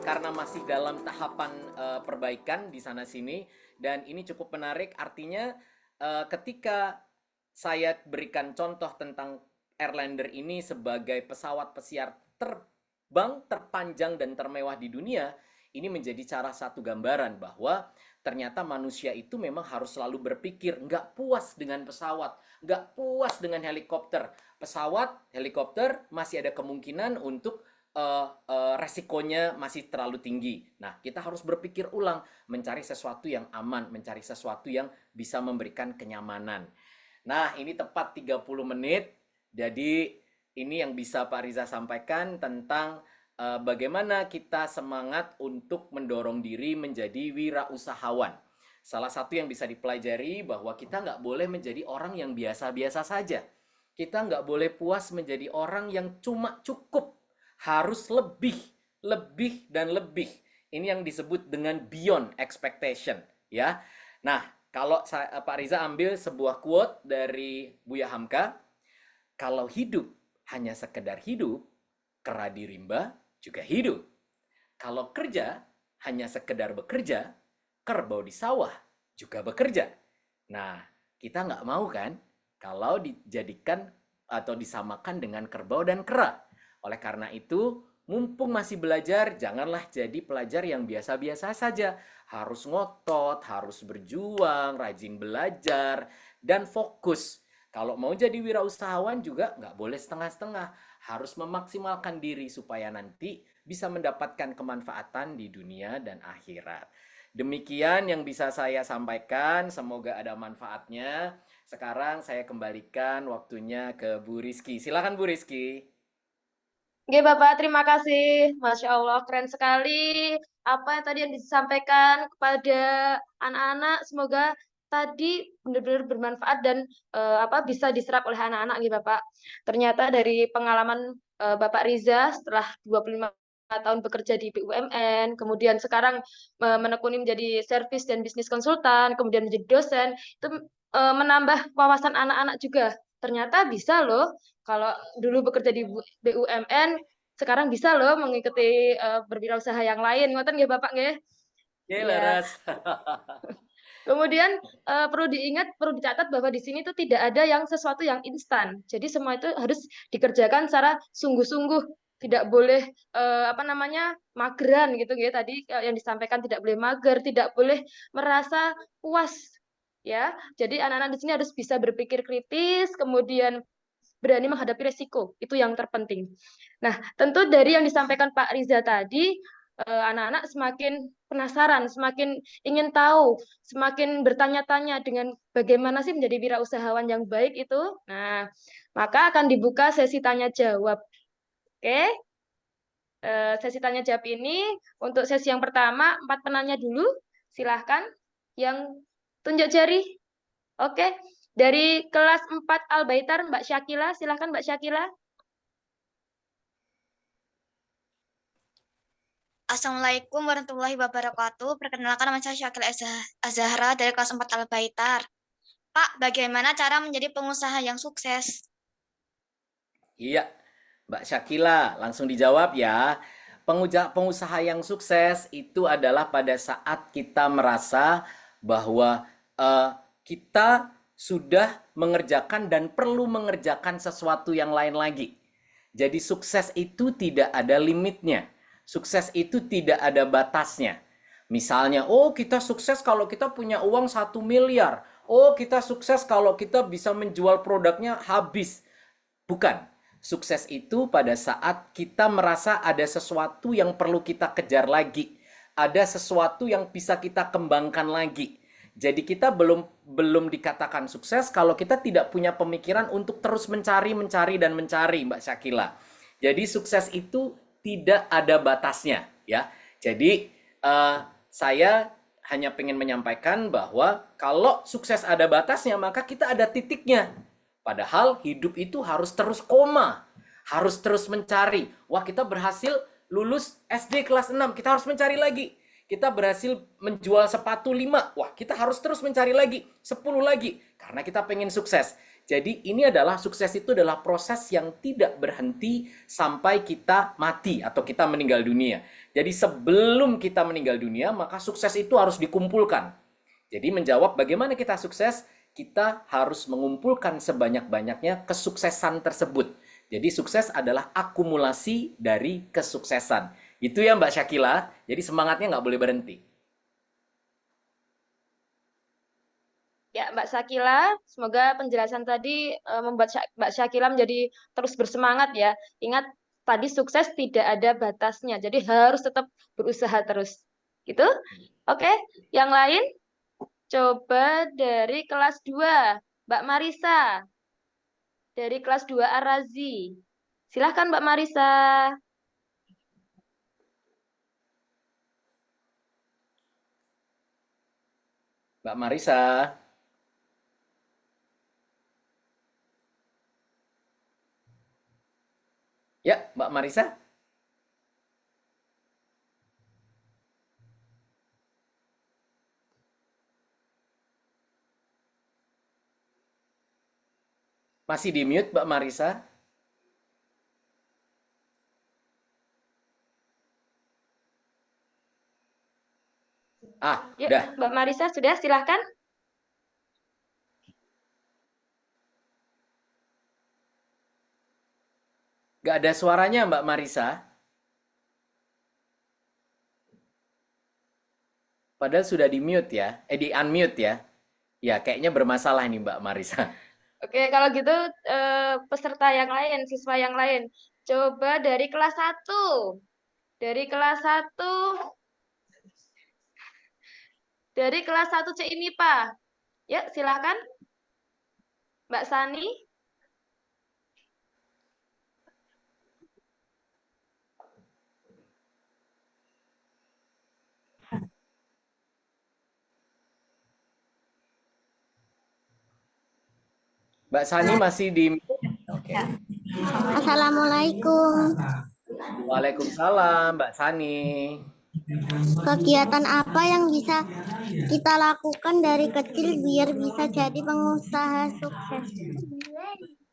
karena masih dalam tahapan perbaikan di sana-sini, dan ini cukup menarik. Artinya ketika saya berikan contoh tentang Airlander ini sebagai pesawat pesiar terbang terpanjang dan termewah di dunia, ini menjadi salah satu gambaran bahwa ternyata manusia itu memang harus selalu berpikir, nggak puas dengan pesawat, nggak puas dengan helikopter. Pesawat, helikopter masih ada kemungkinan untuk resikonya masih terlalu tinggi. Nah, kita harus berpikir ulang, mencari sesuatu yang aman, mencari sesuatu yang bisa memberikan kenyamanan. Nah, ini tepat 30 menit. Jadi, ini yang bisa Pak Riza sampaikan tentang bagaimana kita semangat untuk mendorong diri menjadi wirausahawan. Salah satu yang bisa dipelajari bahwa kita nggak boleh menjadi orang yang biasa-biasa saja. Kita nggak boleh puas menjadi orang yang cuma cukup. Harus lebih, dan lebih. Ini yang disebut dengan beyond expectation, ya. Nah, kalau Pak Riza ambil sebuah quote dari Buya Hamka, kalau hidup hanya sekedar hidup, kera di rimba juga hidup. Kalau kerja hanya sekedar bekerja, kerbau di sawah juga bekerja. Nah, kita nggak mau kan kalau dijadikan atau disamakan dengan kerbau dan kera. Oleh karena itu, mumpung masih belajar, janganlah jadi pelajar yang biasa-biasa saja. Harus ngotot, harus berjuang, rajin belajar, dan fokus. Kalau mau jadi wirausahawan juga nggak boleh setengah-setengah. Harus memaksimalkan diri supaya nanti bisa mendapatkan kemanfaatan di dunia dan akhirat. Demikian yang bisa saya sampaikan, semoga ada manfaatnya. Sekarang saya kembalikan waktunya ke Bu Rizky. Silakan Bu Rizky. Oke, Bapak, terima kasih. Masya Allah, keren sekali apa yang tadi yang disampaikan kepada anak-anak. Semoga tadi benar-benar bermanfaat dan bisa diserap oleh anak-anak, gitu, Bapak. Ternyata dari pengalaman Bapak Riza setelah 25 tahun bekerja di BUMN, kemudian sekarang menekuni menjadi servis dan bisnis konsultan, kemudian menjadi dosen, itu menambah wawasan anak-anak juga. Ternyata bisa loh. Kalau dulu bekerja di BUMN, sekarang bisa loh mengikuti berwirausaha yang lain. Ngoten nggih Bapak nggih? Oke, Iya. leres. Kemudian perlu diingat, perlu dicatat bahwa di sini tuh tidak ada yang sesuatu yang instan. Jadi semua itu harus dikerjakan secara sungguh-sungguh. Tidak boleh mageran gitu ya. Tadi yang disampaikan tidak boleh mager, tidak boleh merasa puas ya. Jadi anak-anak di sini harus bisa berpikir kritis, kemudian berani menghadapi resiko, itu yang terpenting. Nah, tentu dari yang disampaikan Pak Riza tadi, anak-anak semakin penasaran, semakin ingin tahu, semakin bertanya-tanya dengan bagaimana sih menjadi wirausahawan yang baik itu. Nah, maka akan dibuka sesi tanya jawab. Oke? Sesi tanya jawab ini untuk sesi yang pertama 4 penanya dulu. Silahkan yang tunjuk jari. Oke. Dari kelas 4 Al-Baitar, Mbak Syakila. Silahkan Mbak Syakila. Assalamualaikum warahmatullahi wabarakatuh. Perkenalkan, nama saya Syakila Azahra dari kelas 4 Al-Baitar. Pak, bagaimana cara menjadi pengusaha yang sukses? Iya, Mbak Syakila, langsung dijawab ya. Pengusaha yang sukses itu adalah pada saat kita merasa bahwa kita sudah mengerjakan dan perlu mengerjakan sesuatu yang lain lagi. Jadi sukses itu tidak ada limitnya. Sukses itu tidak ada batasnya. Misalnya, oh kita sukses kalau kita punya uang 1 miliar. Oh kita sukses kalau kita bisa menjual produknya habis. Bukan. Sukses itu pada saat kita merasa ada sesuatu yang perlu kita kejar lagi. Ada sesuatu yang bisa kita kembangkan lagi. Jadi kita belum dikatakan sukses kalau kita tidak punya pemikiran untuk terus mencari, Mbak Syakila. Jadi sukses itu tidak ada batasnya, ya. Jadi saya hanya ingin menyampaikan bahwa kalau sukses ada batasnya, maka kita ada titiknya. Padahal hidup itu harus terus koma, harus terus mencari. Wah, kita berhasil lulus SD kelas 6, kita harus mencari lagi. Kita berhasil menjual sepatu 5, wah kita harus terus mencari lagi, 10 lagi, karena kita pengen sukses. Jadi ini adalah sukses itu adalah proses yang tidak berhenti sampai kita mati atau kita meninggal dunia. Jadi sebelum kita meninggal dunia, maka sukses itu harus dikumpulkan. Jadi menjawab bagaimana kita sukses, kita harus mengumpulkan sebanyak-banyaknya kesuksesan tersebut. Jadi sukses adalah akumulasi dari kesuksesan. Itu ya Mbak Syakila, jadi semangatnya nggak boleh berhenti. Ya, Mbak Syakila, semoga penjelasan tadi membuat Mbak Syakila menjadi terus bersemangat ya. Ingat, tadi sukses tidak ada batasnya, jadi harus tetap berusaha terus. Gitu? Oke, yang lain coba dari kelas 2, Mbak Marisa. Dari kelas 2 Ar-Razi. Silahkan Mbak Marisa. Mbak Marisa. Ya, Mbak Marisa. Masih di mute Mbak Marisa? Yuk, Udah. Mbak Marisa sudah, silahkan. Gak ada suaranya Mbak Marisa. Padahal sudah di mute ya, di unmute ya. Ya, kayaknya bermasalah nih Mbak Marisa. Oke, kalau gitu peserta yang lain, siswa yang lain. Coba dari kelas 1. Dari kelas 1. Dari kelas 1 C ini, Pak. Ya, silakan. Mbak Sani. Mbak Sani masih di mute? Oke. Assalamualaikum. Waalaikumsalam Mbak Sani. Kegiatan apa yang bisa kita lakukan dari kecil biar bisa jadi pengusaha sukses?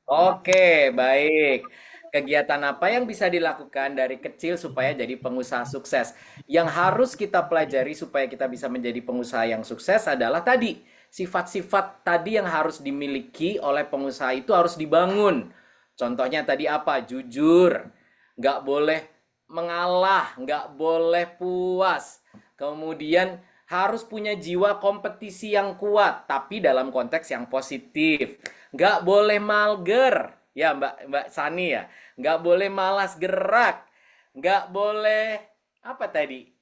Oke, baik. Kegiatan apa yang bisa dilakukan dari kecil supaya jadi pengusaha sukses? Yang harus kita pelajari supaya kita bisa menjadi pengusaha yang sukses adalah tadi, sifat-sifat tadi yang harus dimiliki oleh pengusaha itu harus dibangun. Contohnya tadi apa? Jujur, nggak boleh mengalah, nggak boleh puas. Kemudian harus punya jiwa kompetisi yang kuat, tapi dalam konteks yang positif. Nggak boleh mager, ya Mbak Sani ya. Nggak boleh malas gerak. Nggak boleh, apa tadi?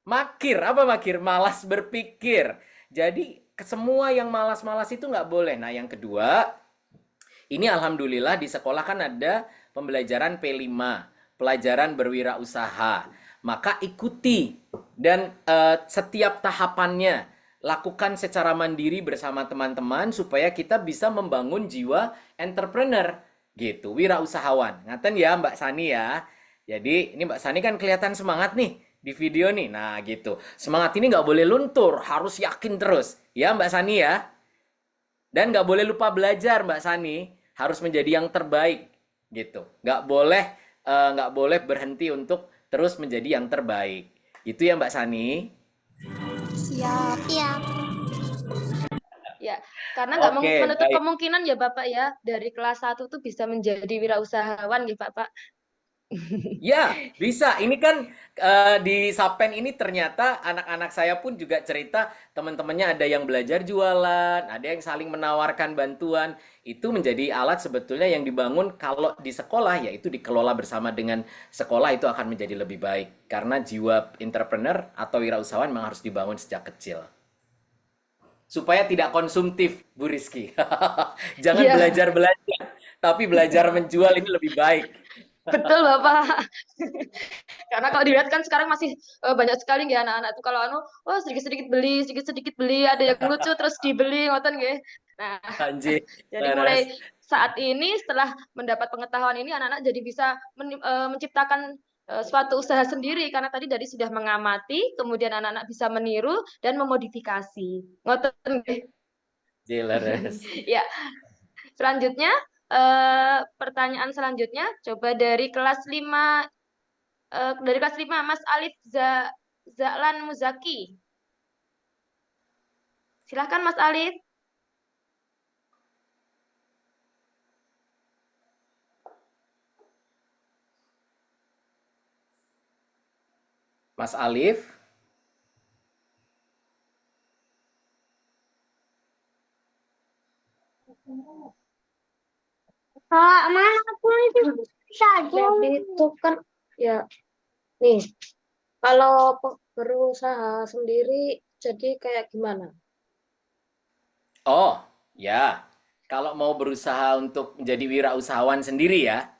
Makir, apa makir? Malas berpikir. Jadi semua yang malas-malas itu nggak boleh. Nah yang kedua, ini alhamdulillah di sekolah kan ada pembelajaran P5, pelajaran berwirausaha. Maka ikuti dan setiap tahapannya lakukan secara mandiri bersama teman-teman supaya kita bisa membangun jiwa entrepreneur gitu, wirausahawan. Ngaten ya Mbak Sani ya. Jadi ini Mbak Sani kan kelihatan semangat nih di video nih. Nah gitu. Semangat ini nggak boleh luntur, harus yakin terus. Ya Mbak Sani ya. Dan nggak boleh lupa belajar Mbak Sani, harus menjadi yang terbaik gitu. Nggak boleh berhenti untuk terus menjadi yang terbaik. Itu ya Mbak Sani. Siap, siap. Ya, karena nggak Oke, menutup baik. kemungkinan ya Bapak ya, dari kelas 1 tuh bisa menjadi wirausahawan gitu Bapak. Ya, bisa. Ini kan di Sapen ini ternyata anak-anak saya pun juga cerita teman-temannya ada yang belajar jualan, ada yang saling menawarkan bantuan. Itu menjadi alat sebetulnya yang dibangun kalau di sekolah, yaitu dikelola bersama dengan sekolah itu akan menjadi lebih baik. Karena jiwa entrepreneur atau wirausahawan memang harus dibangun sejak kecil. Supaya tidak konsumtif, Bu Rizky. Jangan Iya. belajar-belajar, tapi belajar menjual ini lebih baik. Betul Bapak. Karena kalau dilihat kan sekarang masih banyak sekali ya anak-anak tuh kalau sedikit-sedikit beli, ada yang lucu terus dibeli ngoten nggih. Nah, Anjir, jadi leres. mulai saat ini setelah mendapat pengetahuan ini anak-anak jadi bisa menciptakan suatu usaha sendiri karena tadi sudah mengamati, kemudian anak-anak bisa meniru dan memodifikasi. Ngoten nggih. Leres. Ya, selanjutnya pertanyaan selanjutnya coba dari kelas 5 Dari kelas 5, Mas Alif Za'lan Muzaki. Silahkan Mas Alif. Mas Alif. Kak, mana aku itu saja. Jadi itu kan ya nih, kalau berusaha sendiri jadi kayak gimana? Oh, ya. Kalau mau berusaha untuk menjadi wirausahawan sendiri ya.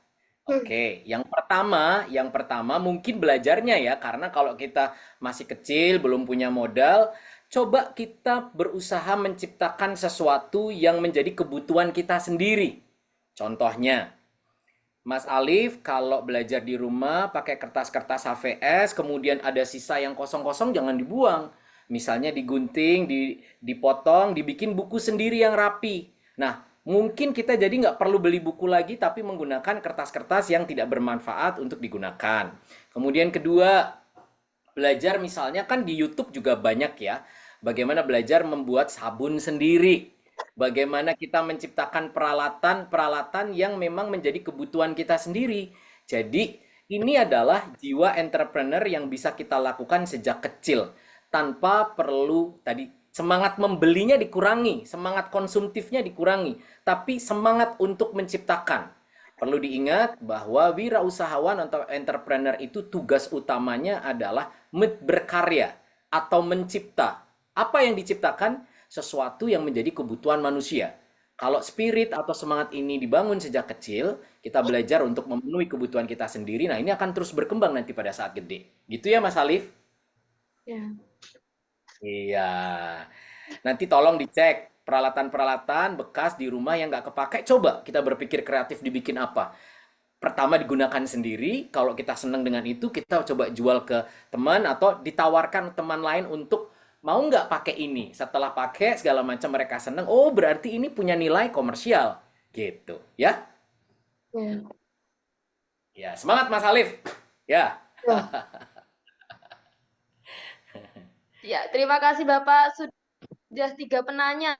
Oke, yang pertama mungkin belajarnya ya, karena kalau kita masih kecil, belum punya modal, coba kita berusaha menciptakan sesuatu yang menjadi kebutuhan kita sendiri. Contohnya, Mas Alif kalau belajar di rumah pakai kertas-kertas HVS, kemudian ada sisa yang kosong-kosong jangan dibuang. Misalnya digunting, dipotong, dibikin buku sendiri yang rapi. Nah, mungkin kita jadi nggak perlu beli buku lagi, tapi menggunakan kertas-kertas yang tidak bermanfaat untuk digunakan. Kemudian kedua, belajar misalnya kan di YouTube juga banyak ya, bagaimana belajar membuat sabun sendiri. Bagaimana kita menciptakan peralatan-peralatan yang memang menjadi kebutuhan kita sendiri. Jadi, ini adalah jiwa entrepreneur yang bisa kita lakukan sejak kecil tanpa perlu tadi semangat membelinya dikurangi, semangat konsumtifnya dikurangi, tapi semangat untuk menciptakan. Perlu diingat bahwa wirausahawan atau entrepreneur itu tugas utamanya adalah berkarya atau mencipta. Apa yang diciptakan? Sesuatu yang menjadi kebutuhan manusia. Kalau spirit atau semangat ini dibangun sejak kecil, kita belajar untuk memenuhi kebutuhan kita sendiri, nah ini akan terus berkembang nanti pada saat gede. Gitu ya Mas Alif? Ya. Iya. Nanti tolong dicek peralatan-peralatan bekas di rumah yang nggak kepakai. Coba kita berpikir kreatif dibikin apa. Pertama digunakan sendiri, kalau kita senang dengan itu, kita coba jual ke teman atau ditawarkan teman lain untuk mau nggak pakai ini. Setelah pakai segala macam mereka senang, oh berarti ini punya nilai komersial. Gitu, ya. Ya. Ya, semangat Mas Alif. Ya. Ya, terima kasih Bapak sudah 3 penanya.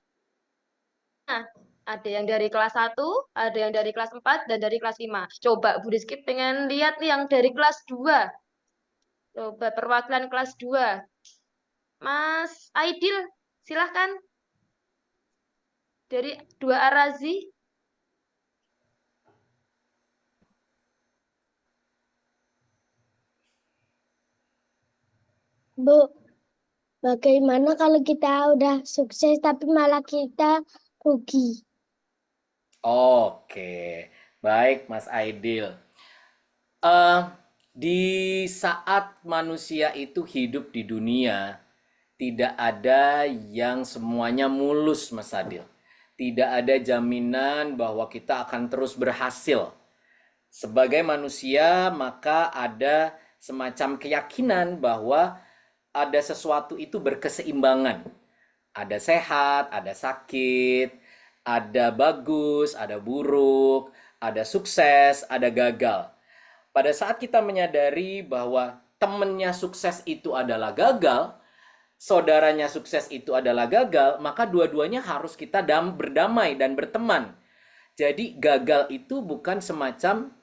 Ada yang dari kelas 1, ada yang dari kelas 4, dan dari kelas 5. Coba Bu Rizky pengen lihat nih yang dari kelas 2. Coba perwakilan kelas 2. Mas Aidil, silahkan. Dari 2 Arazi. Bu, bagaimana kalau kita udah sukses tapi malah kita rugi? Oke, baik Mas Aidil. Di saat manusia itu hidup di dunia, tidak ada yang semuanya mulus, Mas Adil. Tidak ada jaminan bahwa kita akan terus berhasil. Sebagai manusia, maka ada semacam keyakinan bahwa ada sesuatu itu berkeseimbangan. Ada sehat, ada sakit, ada bagus, ada buruk, ada sukses, ada gagal. Pada saat kita menyadari bahwa temannya sukses itu adalah gagal, saudaranya sukses itu adalah gagal, maka dua-duanya harus kita berdamai dan berteman. Jadi gagal itu bukan semacam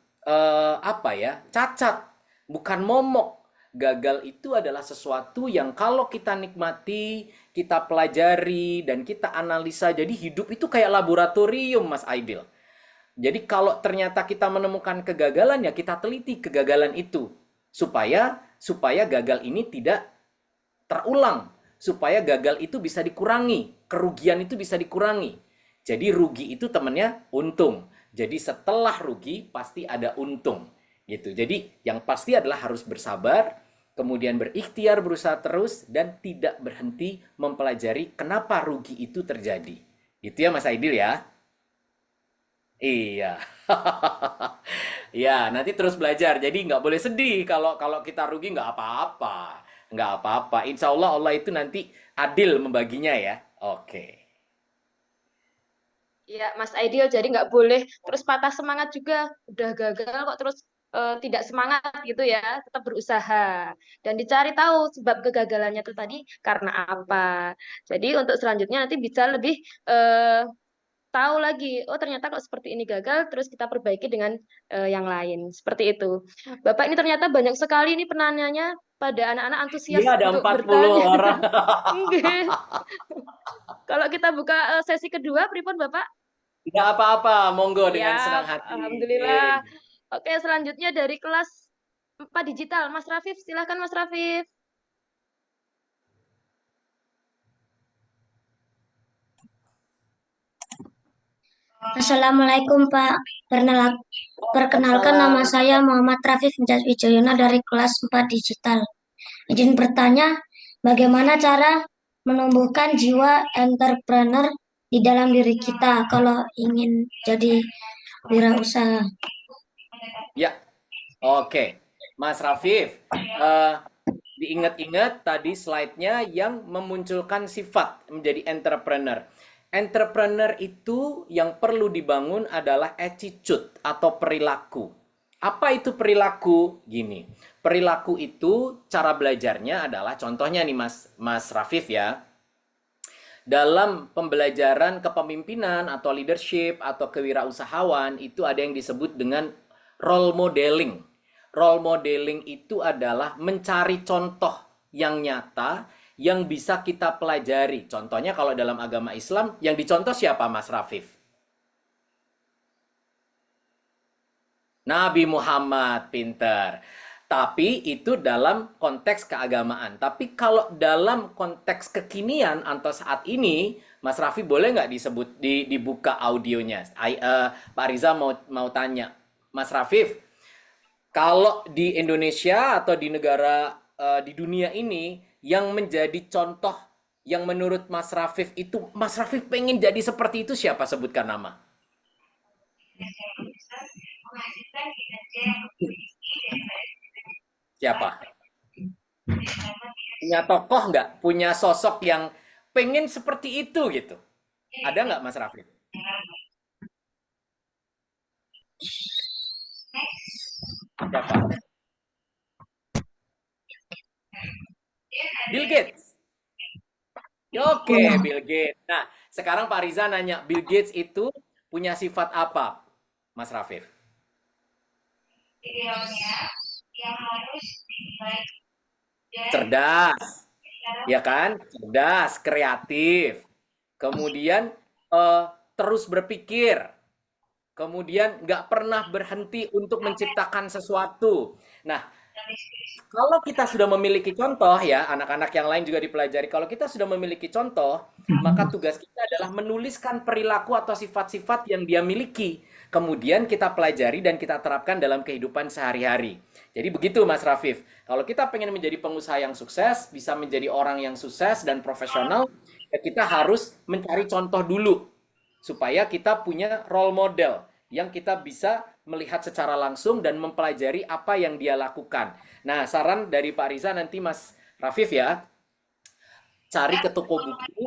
cacat, bukan momok. Gagal itu adalah sesuatu yang kalau kita nikmati, kita pelajari, dan kita analisa. Jadi hidup itu kayak laboratorium, Mas Aidil. Jadi kalau ternyata kita menemukan kegagalan, ya kita teliti kegagalan itu. Supaya gagal ini tidak terulang. Supaya gagal itu bisa dikurangi. Kerugian itu bisa dikurangi. Jadi rugi itu temannya untung. Jadi setelah rugi pasti ada untung. Gitu. Jadi yang pasti adalah harus bersabar, kemudian berikhtiar berusaha terus, dan tidak berhenti mempelajari kenapa rugi itu terjadi. Gitu ya Mas Aidil ya. Iya. Ya, nanti terus belajar. Jadi nggak boleh sedih kalau kalau kita rugi, nggak apa-apa. Nggak apa-apa. Insya Allah Allah itu nanti adil membaginya ya. Oke. Ya, Mas Aidil, jadi nggak boleh terus patah semangat juga. Udah gagal kok terus tidak semangat gitu ya, tetap berusaha dan dicari tahu sebab kegagalannya itu tadi karena apa. Jadi untuk selanjutnya nanti bisa lebih eh, tahu lagi, oh ternyata kok seperti ini gagal, terus kita perbaiki dengan yang lain. Seperti itu. Bapak ini ternyata banyak sekali ini penanyanya pada anak-anak Iya, antusias ada untuk 40 bertanya. orang. Nggih. Kalau kita buka sesi kedua, pripun Bapak? Tidak apa-apa, monggo dengan senang Siap, hati. Alhamdulillah. Oke, selanjutnya dari kelas 4 digital, Mas Rafif, silahkan Mas Rafif. Assalamualaikum Pak. Perkenalkan nama saya Muhammad Rafif Wijoyono dari kelas 4 digital. Izin bertanya, bagaimana cara menumbuhkan jiwa entrepreneur di dalam diri kita kalau ingin jadi wirausaha? Ya, oke. Mas Rafif, diingat-ingat tadi slide-nya yang memunculkan sifat menjadi entrepreneur. Entrepreneur itu yang perlu dibangun adalah attitude atau perilaku. Apa itu perilaku? Gini, perilaku itu cara belajarnya adalah contohnya nih Mas Rafif ya. Dalam pembelajaran kepemimpinan atau leadership atau kewirausahaan itu ada yang disebut dengan role modeling. Role modeling itu adalah mencari contoh yang nyata yang bisa kita pelajari. Contohnya kalau dalam agama Islam, yang dicontoh siapa Mas Rafif? Nabi Muhammad, pinter. Tapi itu dalam konteks keagamaan. Tapi kalau dalam konteks kekinian atau saat ini, Mas Raffi boleh nggak disebut dibuka audionya? Pak Riza mau tanya, Mas Rafif, kalau di Indonesia atau di negara di dunia ini yang menjadi contoh yang menurut Mas Rafif itu Mas Rafif pengen jadi seperti itu siapa? Sebutkan nama. Siapa? Punya tokoh nggak? Punya sosok yang pengen seperti itu gitu? Ada nggak Mas Raffi? Siapa? Bill Gates. Oke, Bill Gates. Nah, sekarang Pak Riza nanya, Bill Gates itu punya sifat apa, Mas Rafif? Idealnya yang harus baik. Cerdas, ya kan? Cerdas, kreatif. Kemudian terus berpikir. Kemudian nggak pernah berhenti untuk menciptakan sesuatu. Nah, kalau kita sudah memiliki contoh ya, anak-anak yang lain juga dipelajari. Kalau kita sudah memiliki contoh, maka tugas kita adalah menuliskan perilaku atau sifat-sifat yang dia miliki. Kemudian kita pelajari dan kita terapkan dalam kehidupan sehari-hari. Jadi begitu Mas Rafif. Kalau kita pengen menjadi pengusaha yang sukses, bisa menjadi orang yang sukses dan profesional, ya kita harus mencari contoh dulu. Supaya kita punya role model yang kita bisa melihat secara langsung dan mempelajari apa yang dia lakukan. Nah, saran dari Pak Riza nanti Mas Rafif ya, cari ke toko buku,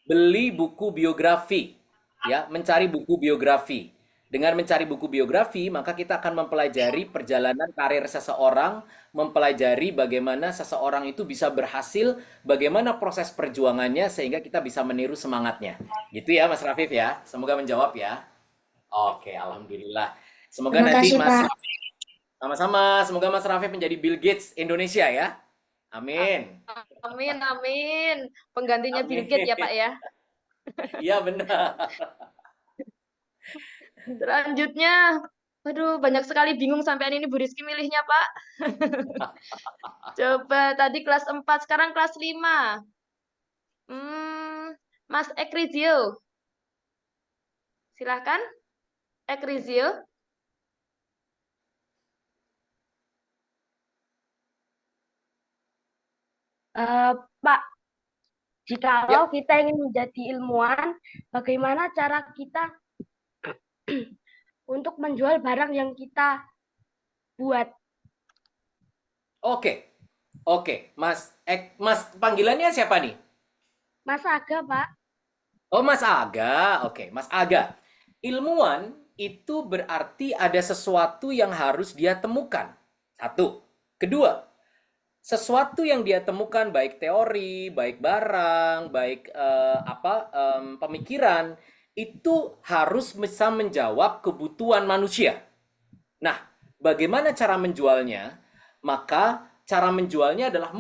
beli buku biografi, ya, mencari buku biografi. Dengan mencari buku biografi, maka kita akan mempelajari perjalanan karir seseorang, mempelajari bagaimana seseorang itu bisa berhasil, bagaimana proses perjuangannya, sehingga kita bisa meniru semangatnya. Gitu ya, Mas Rafif ya. Semoga menjawab ya. Oke, alhamdulillah. Semoga Terima nanti kasih, Mas Pak. Rafif, sama-sama. Semoga Mas Rafif menjadi Bill Gates Indonesia ya. Amin. Amin, amin. Penggantinya Bill Gates ya Pak ya. Iya benar. Selanjutnya, aduh banyak sekali bingung sampai ini Bu Rizky milihnya Pak. Coba tadi kelas 4, sekarang kelas 5. Mas Ekrizio. Silahkan, Ekrizio. Pak, jikalau kita ingin menjadi ilmuwan, bagaimana cara kita untuk menjual barang yang kita buat? Oke. Mas panggilannya siapa nih? Mas Aga, Pak. Oh, Mas Aga. Oke, Mas Aga. Ilmuwan itu berarti ada sesuatu yang harus dia temukan. Satu. Kedua, sesuatu yang dia temukan baik teori, baik barang, baik pemikiran itu harus bisa menjawab kebutuhan manusia. Nah, bagaimana cara menjualnya? Maka cara menjualnya adalah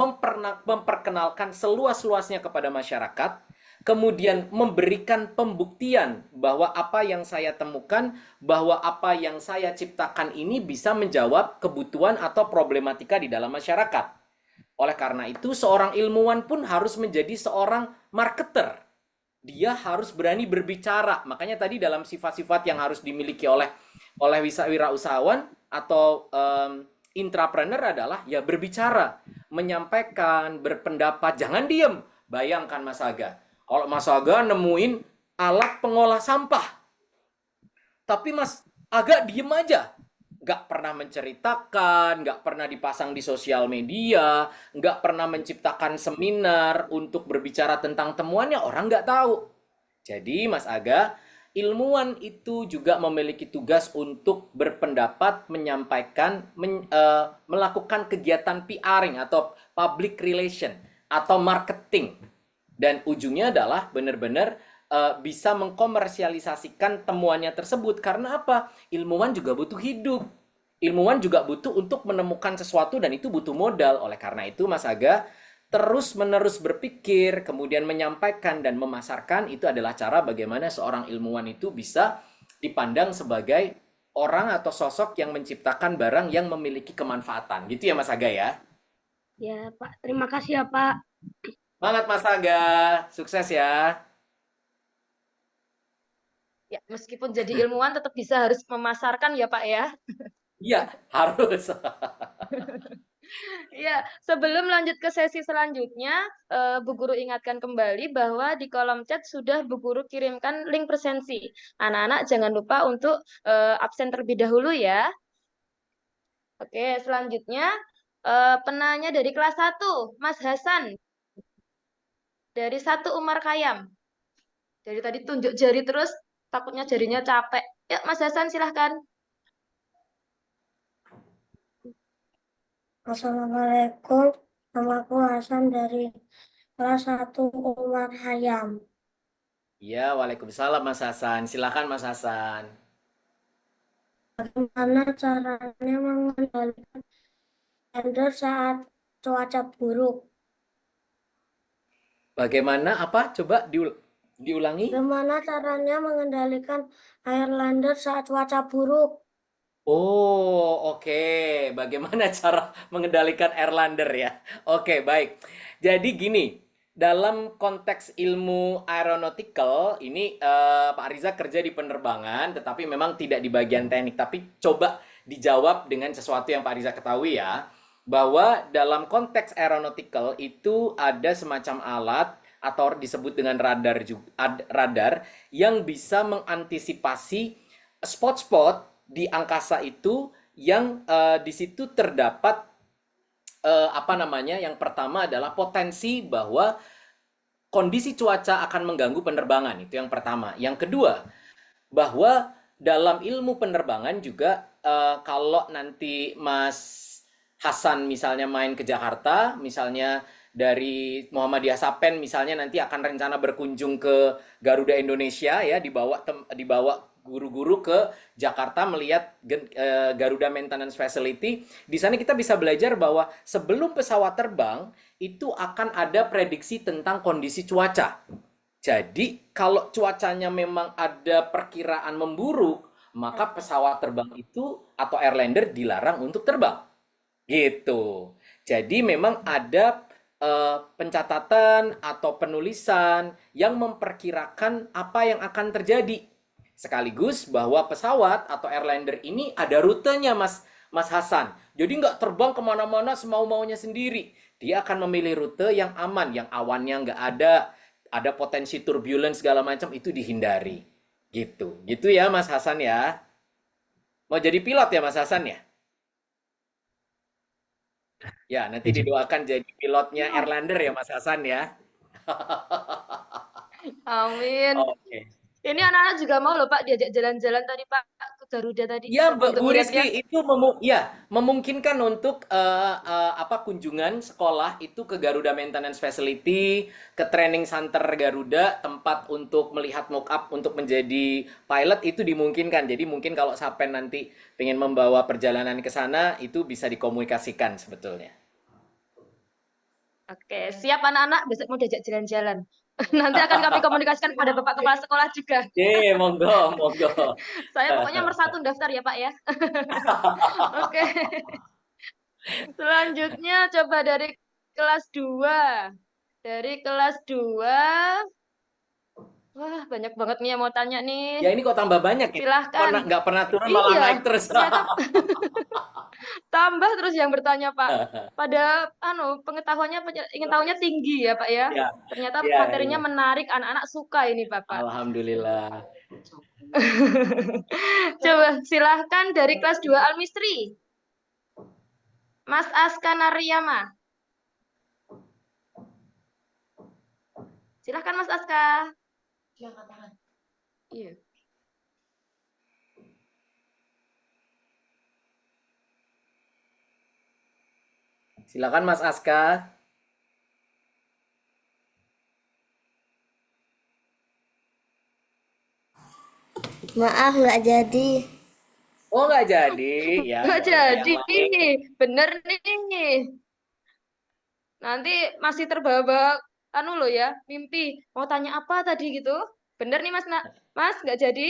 memperkenalkan seluas-luasnya kepada masyarakat, kemudian memberikan pembuktian bahwa apa yang saya temukan, bahwa apa yang saya ciptakan ini bisa menjawab kebutuhan atau problematika di dalam masyarakat. Oleh karena itu, seorang ilmuwan pun harus menjadi seorang marketer. Dia harus berani berbicara. Makanya tadi dalam sifat-sifat yang harus dimiliki oleh wirausahawan atau intrapreneur adalah ya berbicara, menyampaikan, berpendapat, jangan diem. Bayangkan Mas Aga, kalau Mas Aga nemuin alat pengolah sampah, tapi Mas Aga diem aja, nggak pernah menceritakan, nggak pernah dipasang di sosial media, nggak pernah menciptakan seminar untuk berbicara tentang temuannya, orang nggak tahu. Jadi Mas Aga, ilmuwan itu juga memiliki tugas untuk berpendapat, menyampaikan, melakukan kegiatan PRing atau public relation atau marketing. Dan ujungnya adalah benar-benar bisa mengkomersialisasikan temuannya tersebut. Karena apa? Ilmuwan juga butuh hidup. Ilmuwan juga butuh untuk menemukan sesuatu dan itu butuh modal. Oleh karena itu Mas Aga, terus-menerus berpikir, kemudian menyampaikan dan memasarkan, itu adalah cara bagaimana seorang ilmuwan itu bisa dipandang sebagai orang atau sosok yang menciptakan barang yang memiliki kemanfaatan. Gitu ya Mas Aga ya? Ya, Pak. Terima kasih ya, Pak. Semangat Mas Aga, sukses ya. Ya, meskipun jadi ilmuwan tetap bisa harus memasarkan ya Pak ya. Iya, harus. Ya, sebelum lanjut ke sesi selanjutnya, Bu Guru ingatkan kembali bahwa di kolom chat sudah Bu Guru kirimkan link presensi. Anak-anak jangan lupa untuk absen terlebih dahulu ya. Oke, selanjutnya penanya dari kelas 1, Mas Hasan. Dari 1 Umar Khayyam. Dari tadi tunjuk jari terus, takutnya jarinya capek. Yuk, Mas Hasan silahkan. Assalamualaikum, namaku Hasan dari kelas 1 Umar Khayyam. Iya, waalaikumsalam Mas Hasan. Silakan Mas Hasan. Bagaimana caranya mengendalikan blender saat cuaca buruk? Bagaimana apa? Coba diulangi. Bagaimana caranya mengendalikan Airlander saat cuaca buruk? Oh, oke. Bagaimana cara mengendalikan Airlander ya? Oke, baik. Jadi gini, dalam konteks ilmu aeronautical, ini Pak Riza kerja di penerbangan, tetapi memang tidak di bagian teknik. Tapi coba dijawab dengan sesuatu yang Pak Riza ketahui ya, bahwa dalam konteks aeronautical itu ada semacam alat atau disebut dengan radar yang bisa mengantisipasi spot-spot di angkasa itu yang di situ terdapat yang pertama adalah potensi bahwa kondisi cuaca akan mengganggu penerbangan, itu yang pertama. Yang kedua, bahwa dalam ilmu penerbangan juga kalau nanti Mas Hasan misalnya main ke Jakarta, misalnya dari Muhammadiyah Sapen misalnya nanti akan rencana berkunjung ke Garuda Indonesia ya, dibawa guru-guru ke Jakarta melihat Garuda Maintenance Facility. Di sana kita bisa belajar bahwa sebelum pesawat terbang itu akan ada prediksi tentang kondisi cuaca. Jadi kalau cuacanya memang ada perkiraan memburuk, maka pesawat terbang itu atau airliner dilarang untuk terbang. Gitu. Jadi memang ada pencatatan atau penulisan yang memperkirakan apa yang akan terjadi. Sekaligus bahwa pesawat atau airliner ini ada rutenya Mas Hasan. Jadi nggak terbang kemana-mana semau-maunya sendiri. Dia akan memilih rute yang aman, yang awannya nggak ada potensi turbulence segala macam, itu dihindari. Gitu. Gitu ya Mas Hasan ya. Mau jadi pilot ya Mas Hasan ya? Ya, nanti didoakan jadi pilotnya Airlander ya Mas Hasan ya. Amin. Oke. Ini anak-anak juga mau loh Pak diajak jalan-jalan tadi Pak ke Garuda tadi Ya, untuk Bu ngeliat-liat. Rizky, itu memungkinkan untuk apa kunjungan sekolah itu ke Garuda Maintenance Facility, ke training center Garuda, tempat untuk melihat mock-up untuk menjadi pilot itu dimungkinkan. Jadi mungkin kalau Sapen nanti pengen membawa perjalanan ke sana, itu bisa dikomunikasikan sebetulnya. Oke, siap anak-anak besok mau diajak jalan-jalan. Nanti akan kami komunikasikan kepada Bapak Kepala Sekolah juga. Monggo, monggo. Saya pokoknya nomor 1 daftar ya Pak ya. Oke. Selanjutnya coba dari kelas 2. Dari kelas 2. Wah, banyak banget nih yang mau tanya nih. Ya ini kok tambah banyak ya? Silahkan. Nggak pernah turun malah Iya, naik terus. ternyata tambah terus yang bertanya Pak. Pada pengetahuannya ingin tahunya tinggi ya Pak ya. Ya, Ternyata ya, materinya ya. menarik, anak-anak suka ini Bapak. Alhamdulillah. Coba silahkan dari kelas 2 Almistri. Mas Aska Nariyama. Silahkan Mas Aska. Iya. Silakan Mas Aska. Maaf, nggak jadi. Oh, nggak jadi. Ya, Nggak boleh yang jadi. lain. Bener nih. Nanti masih terbawa loh ya, mimpi. Mau tanya apa tadi gitu? Bener nih Mas, Mas nggak jadi?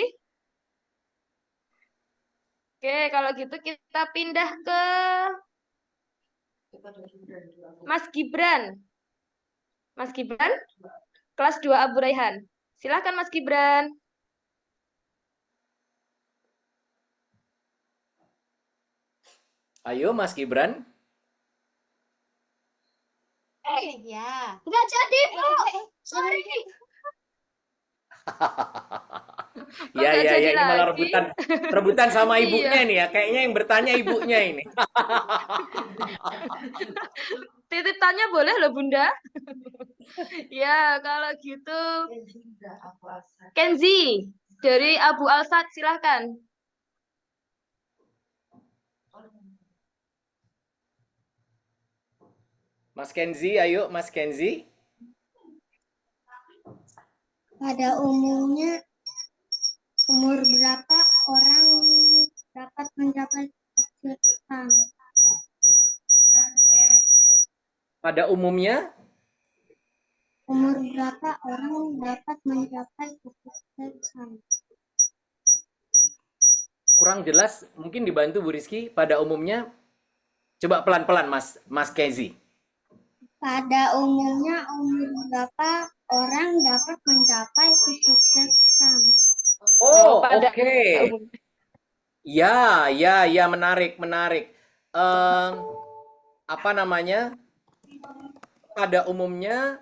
Oke, kalau gitu kita pindah ke Mas Gibran. Mas Gibran, kelas 2 Abu Raihan. Silakan Mas Gibran. Ayo Mas Gibran. Ya. Nggak jadi, Pak. Sorry. Ya, nggak ya, jadi ya, ini malah lagi? rebutan sama Iya. ibunya nih ya. Kayaknya yang bertanya ibunya ini. Titip tanya boleh loh Bunda? Ya, kalau gitu Kenzi dari Abu Alsat silahkan. Mas Kenzi, ayo Mas Kenzi. Pada umumnya, umur berapa orang dapat mencapai kesuksesan? Pada umumnya, Umur berapa orang dapat mencapai kesuksesan? kurang jelas. Mungkin dibantu Bu Rizky. Pada umumnya, coba pelan-pelan Mas Kenzi. Pada umumnya, umur berapa orang dapat mencapai kesuksesan? Oh, pada oke. umumnya. Ya, menarik. Apa namanya? Pada umumnya,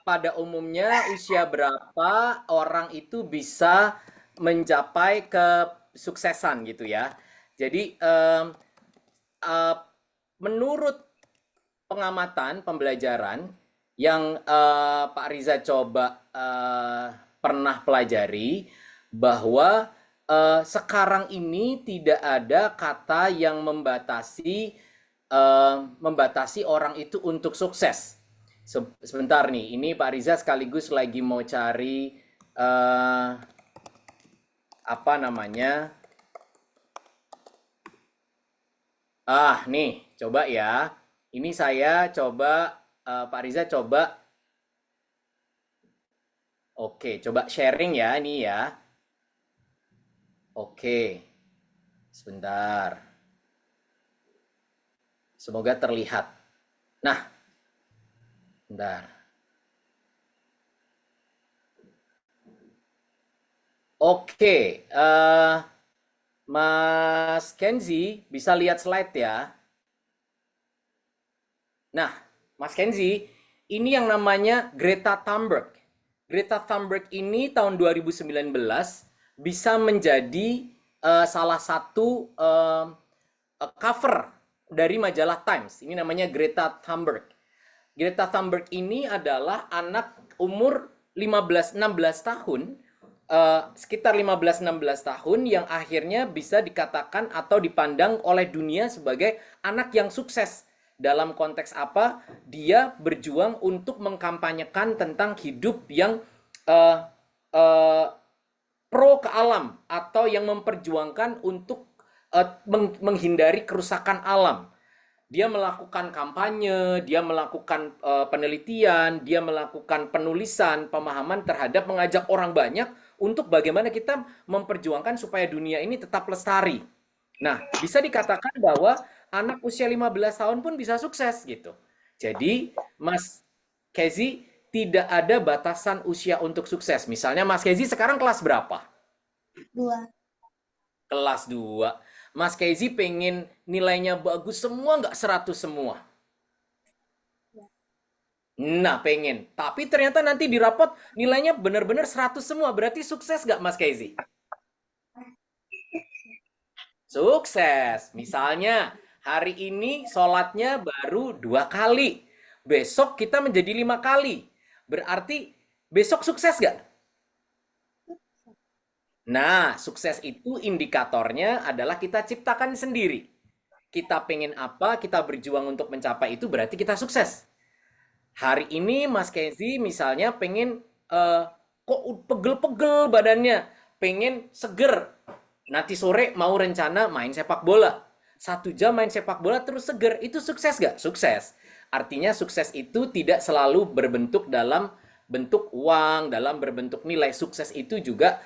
pada umumnya usia berapa orang itu bisa mencapai kesuksesan gitu ya. Jadi menurut pengamatan pembelajaran yang Pak Riza coba pernah pelajari bahwa sekarang ini tidak ada kata yang membatasi orang itu untuk sukses. Sebentar nih, ini Pak Riza sekaligus lagi mau cari apa namanya? Nih, coba ya. Ini saya coba Pak Riza coba. Oke, coba sharing ya ini ya. Oke. Sebentar. Semoga terlihat. Nah, bentar. Oke, Mas Kenzi bisa lihat slide ya. Nah, Mas Kenzi, ini yang namanya Greta Thunberg. Greta Thunberg ini tahun 2019 bisa menjadi salah satu cover dari majalah Times. Ini namanya Greta Thunberg. Greta Thunberg ini adalah anak umur 16 tahun, sekitar 15-16 tahun yang akhirnya bisa dikatakan atau dipandang oleh dunia sebagai anak yang sukses. Dalam konteks apa? Dia berjuang untuk mengkampanyekan tentang hidup yang pro ke alam atau yang memperjuangkan untuk menghindari kerusakan alam. Dia melakukan kampanye, dia melakukan penelitian, dia melakukan penulisan, pemahaman terhadap mengajak orang banyak untuk bagaimana kita memperjuangkan supaya dunia ini tetap lestari. Nah, bisa dikatakan bahwa anak usia 15 tahun pun bisa sukses gitu. Jadi, Mas Kezi, tidak ada batasan usia untuk sukses. Misalnya Mas Kezi sekarang kelas berapa? 2. Kelas 2. Mas Kezi pengen nilainya bagus semua nggak 100 semua? Nah, pengen. Tapi ternyata nanti di rapot nilainya benar-benar 100 semua. Berarti sukses nggak Mas Kezi? Sukses. Misalnya, hari ini sholatnya baru 2 kali. Besok kita menjadi 5 kali. Berarti besok sukses nggak? Nah, sukses itu indikatornya adalah kita ciptakan sendiri. Kita pengen apa, kita berjuang untuk mencapai itu, berarti kita sukses. Hari ini Mas Kezi misalnya pengen kok pegel-pegel badannya, pengen seger. Nanti sore mau rencana main sepak bola. 1 jam main sepak bola terus seger, itu sukses nggak? Sukses. Artinya sukses itu tidak selalu berbentuk dalam bentuk uang, dalam berbentuk nilai. Sukses itu juga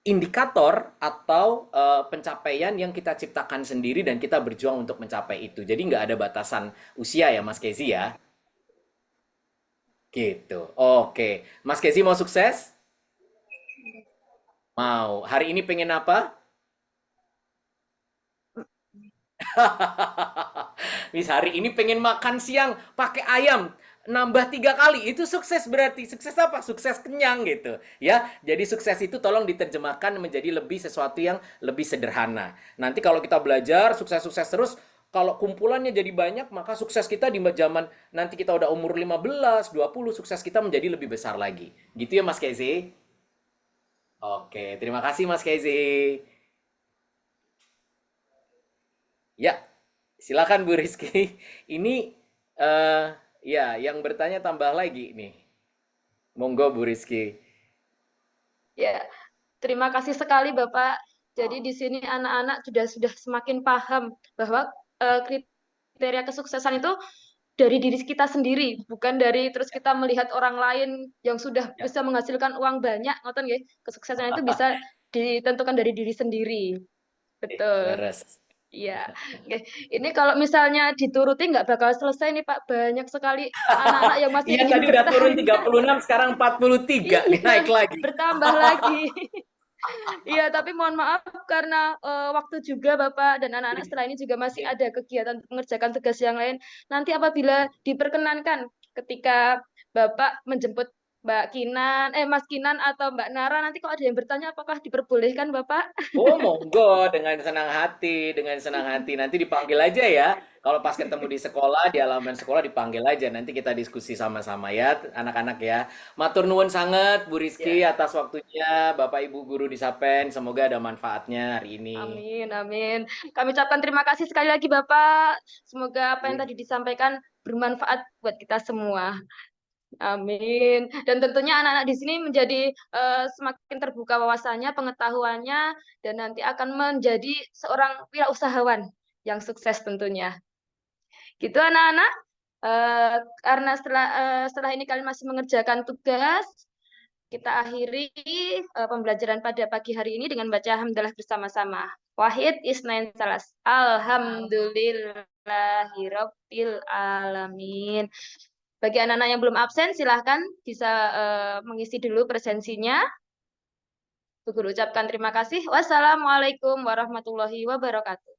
indikator atau pencapaian yang kita ciptakan sendiri dan kita berjuang untuk mencapai itu. Jadi nggak ada batasan usia ya Mas Kezi ya. Gitu. Oke. Mas Kezi mau sukses? Mau. Hari ini pengen apa? Mis hari ini pengen makan siang pakai ayam. Nambah 3 kali, itu sukses berarti. Sukses apa? Sukses kenyang gitu. Ya, jadi sukses itu tolong diterjemahkan menjadi lebih sesuatu yang lebih sederhana. Nanti kalau kita belajar sukses-sukses terus, kalau kumpulannya jadi banyak, maka sukses kita di zaman nanti kita udah umur 15, 20, sukses kita menjadi lebih besar lagi. Gitu ya Mas Kezi? Oke, terima kasih Mas Kezi. Ya, silakan Bu Rizky. Ini ya, yang bertanya tambah lagi nih. Monggo Bu Rizky. Ya, terima kasih sekali Bapak. Jadi di sini anak-anak sudah semakin paham bahwa kriteria kesuksesan itu dari diri kita sendiri, bukan dari terus kita melihat orang lain yang sudah Ya. bisa menghasilkan uang banyak, ngoten nggih. Kesuksesan itu bisa ditentukan dari diri sendiri. Betul. Beres. Iya. Oke. Ini kalau misalnya dituruti nggak bakal selesai nih Pak. Banyak sekali anak-anak yang masih Iya, ingin tadi udah turun bertanya. 36, sekarang 43. Nih, Iya, naik lagi. bertambah lagi. Iya, tapi mohon maaf karena waktu juga Bapak dan anak-anak setelah ini juga masih ada kegiatan untuk mengerjakan tugas yang lain. Nanti apabila diperkenankan ketika Bapak menjemput Mbak Kinan, Mas Kinan atau Mbak Nara, nanti kalau ada yang bertanya apakah diperbolehkan Bapak? Oh, monggo, dengan senang hati, dengan senang hati. Nanti dipanggil aja ya. Kalau pas ketemu di sekolah, di halaman sekolah dipanggil aja. Nanti kita diskusi sama-sama ya, anak-anak ya. Matur nuwun sangat Bu Rizky atas waktunya, Bapak Ibu guru di Sapen. Semoga ada manfaatnya hari ini. Amin, amin. Kami ucapkan terima kasih sekali lagi Bapak. Semoga apa yang tadi disampaikan bermanfaat buat kita semua. Amin. Dan tentunya anak-anak di sini menjadi semakin terbuka wawasannya, pengetahuannya, dan nanti akan menjadi seorang wirausahawan yang sukses tentunya. Gitu anak-anak. Karena setelah ini kalian masih mengerjakan tugas, kita akhiri pembelajaran pada pagi hari ini dengan baca hamdalah bersama-sama. Wahid Isnain Salas. Alhamdulillahirabbil alamin. Bagi anak-anak yang belum absen, silahkan bisa mengisi dulu presensinya. Bu Guru ucapkan terima kasih. Wassalamualaikum warahmatullahi wabarakatuh.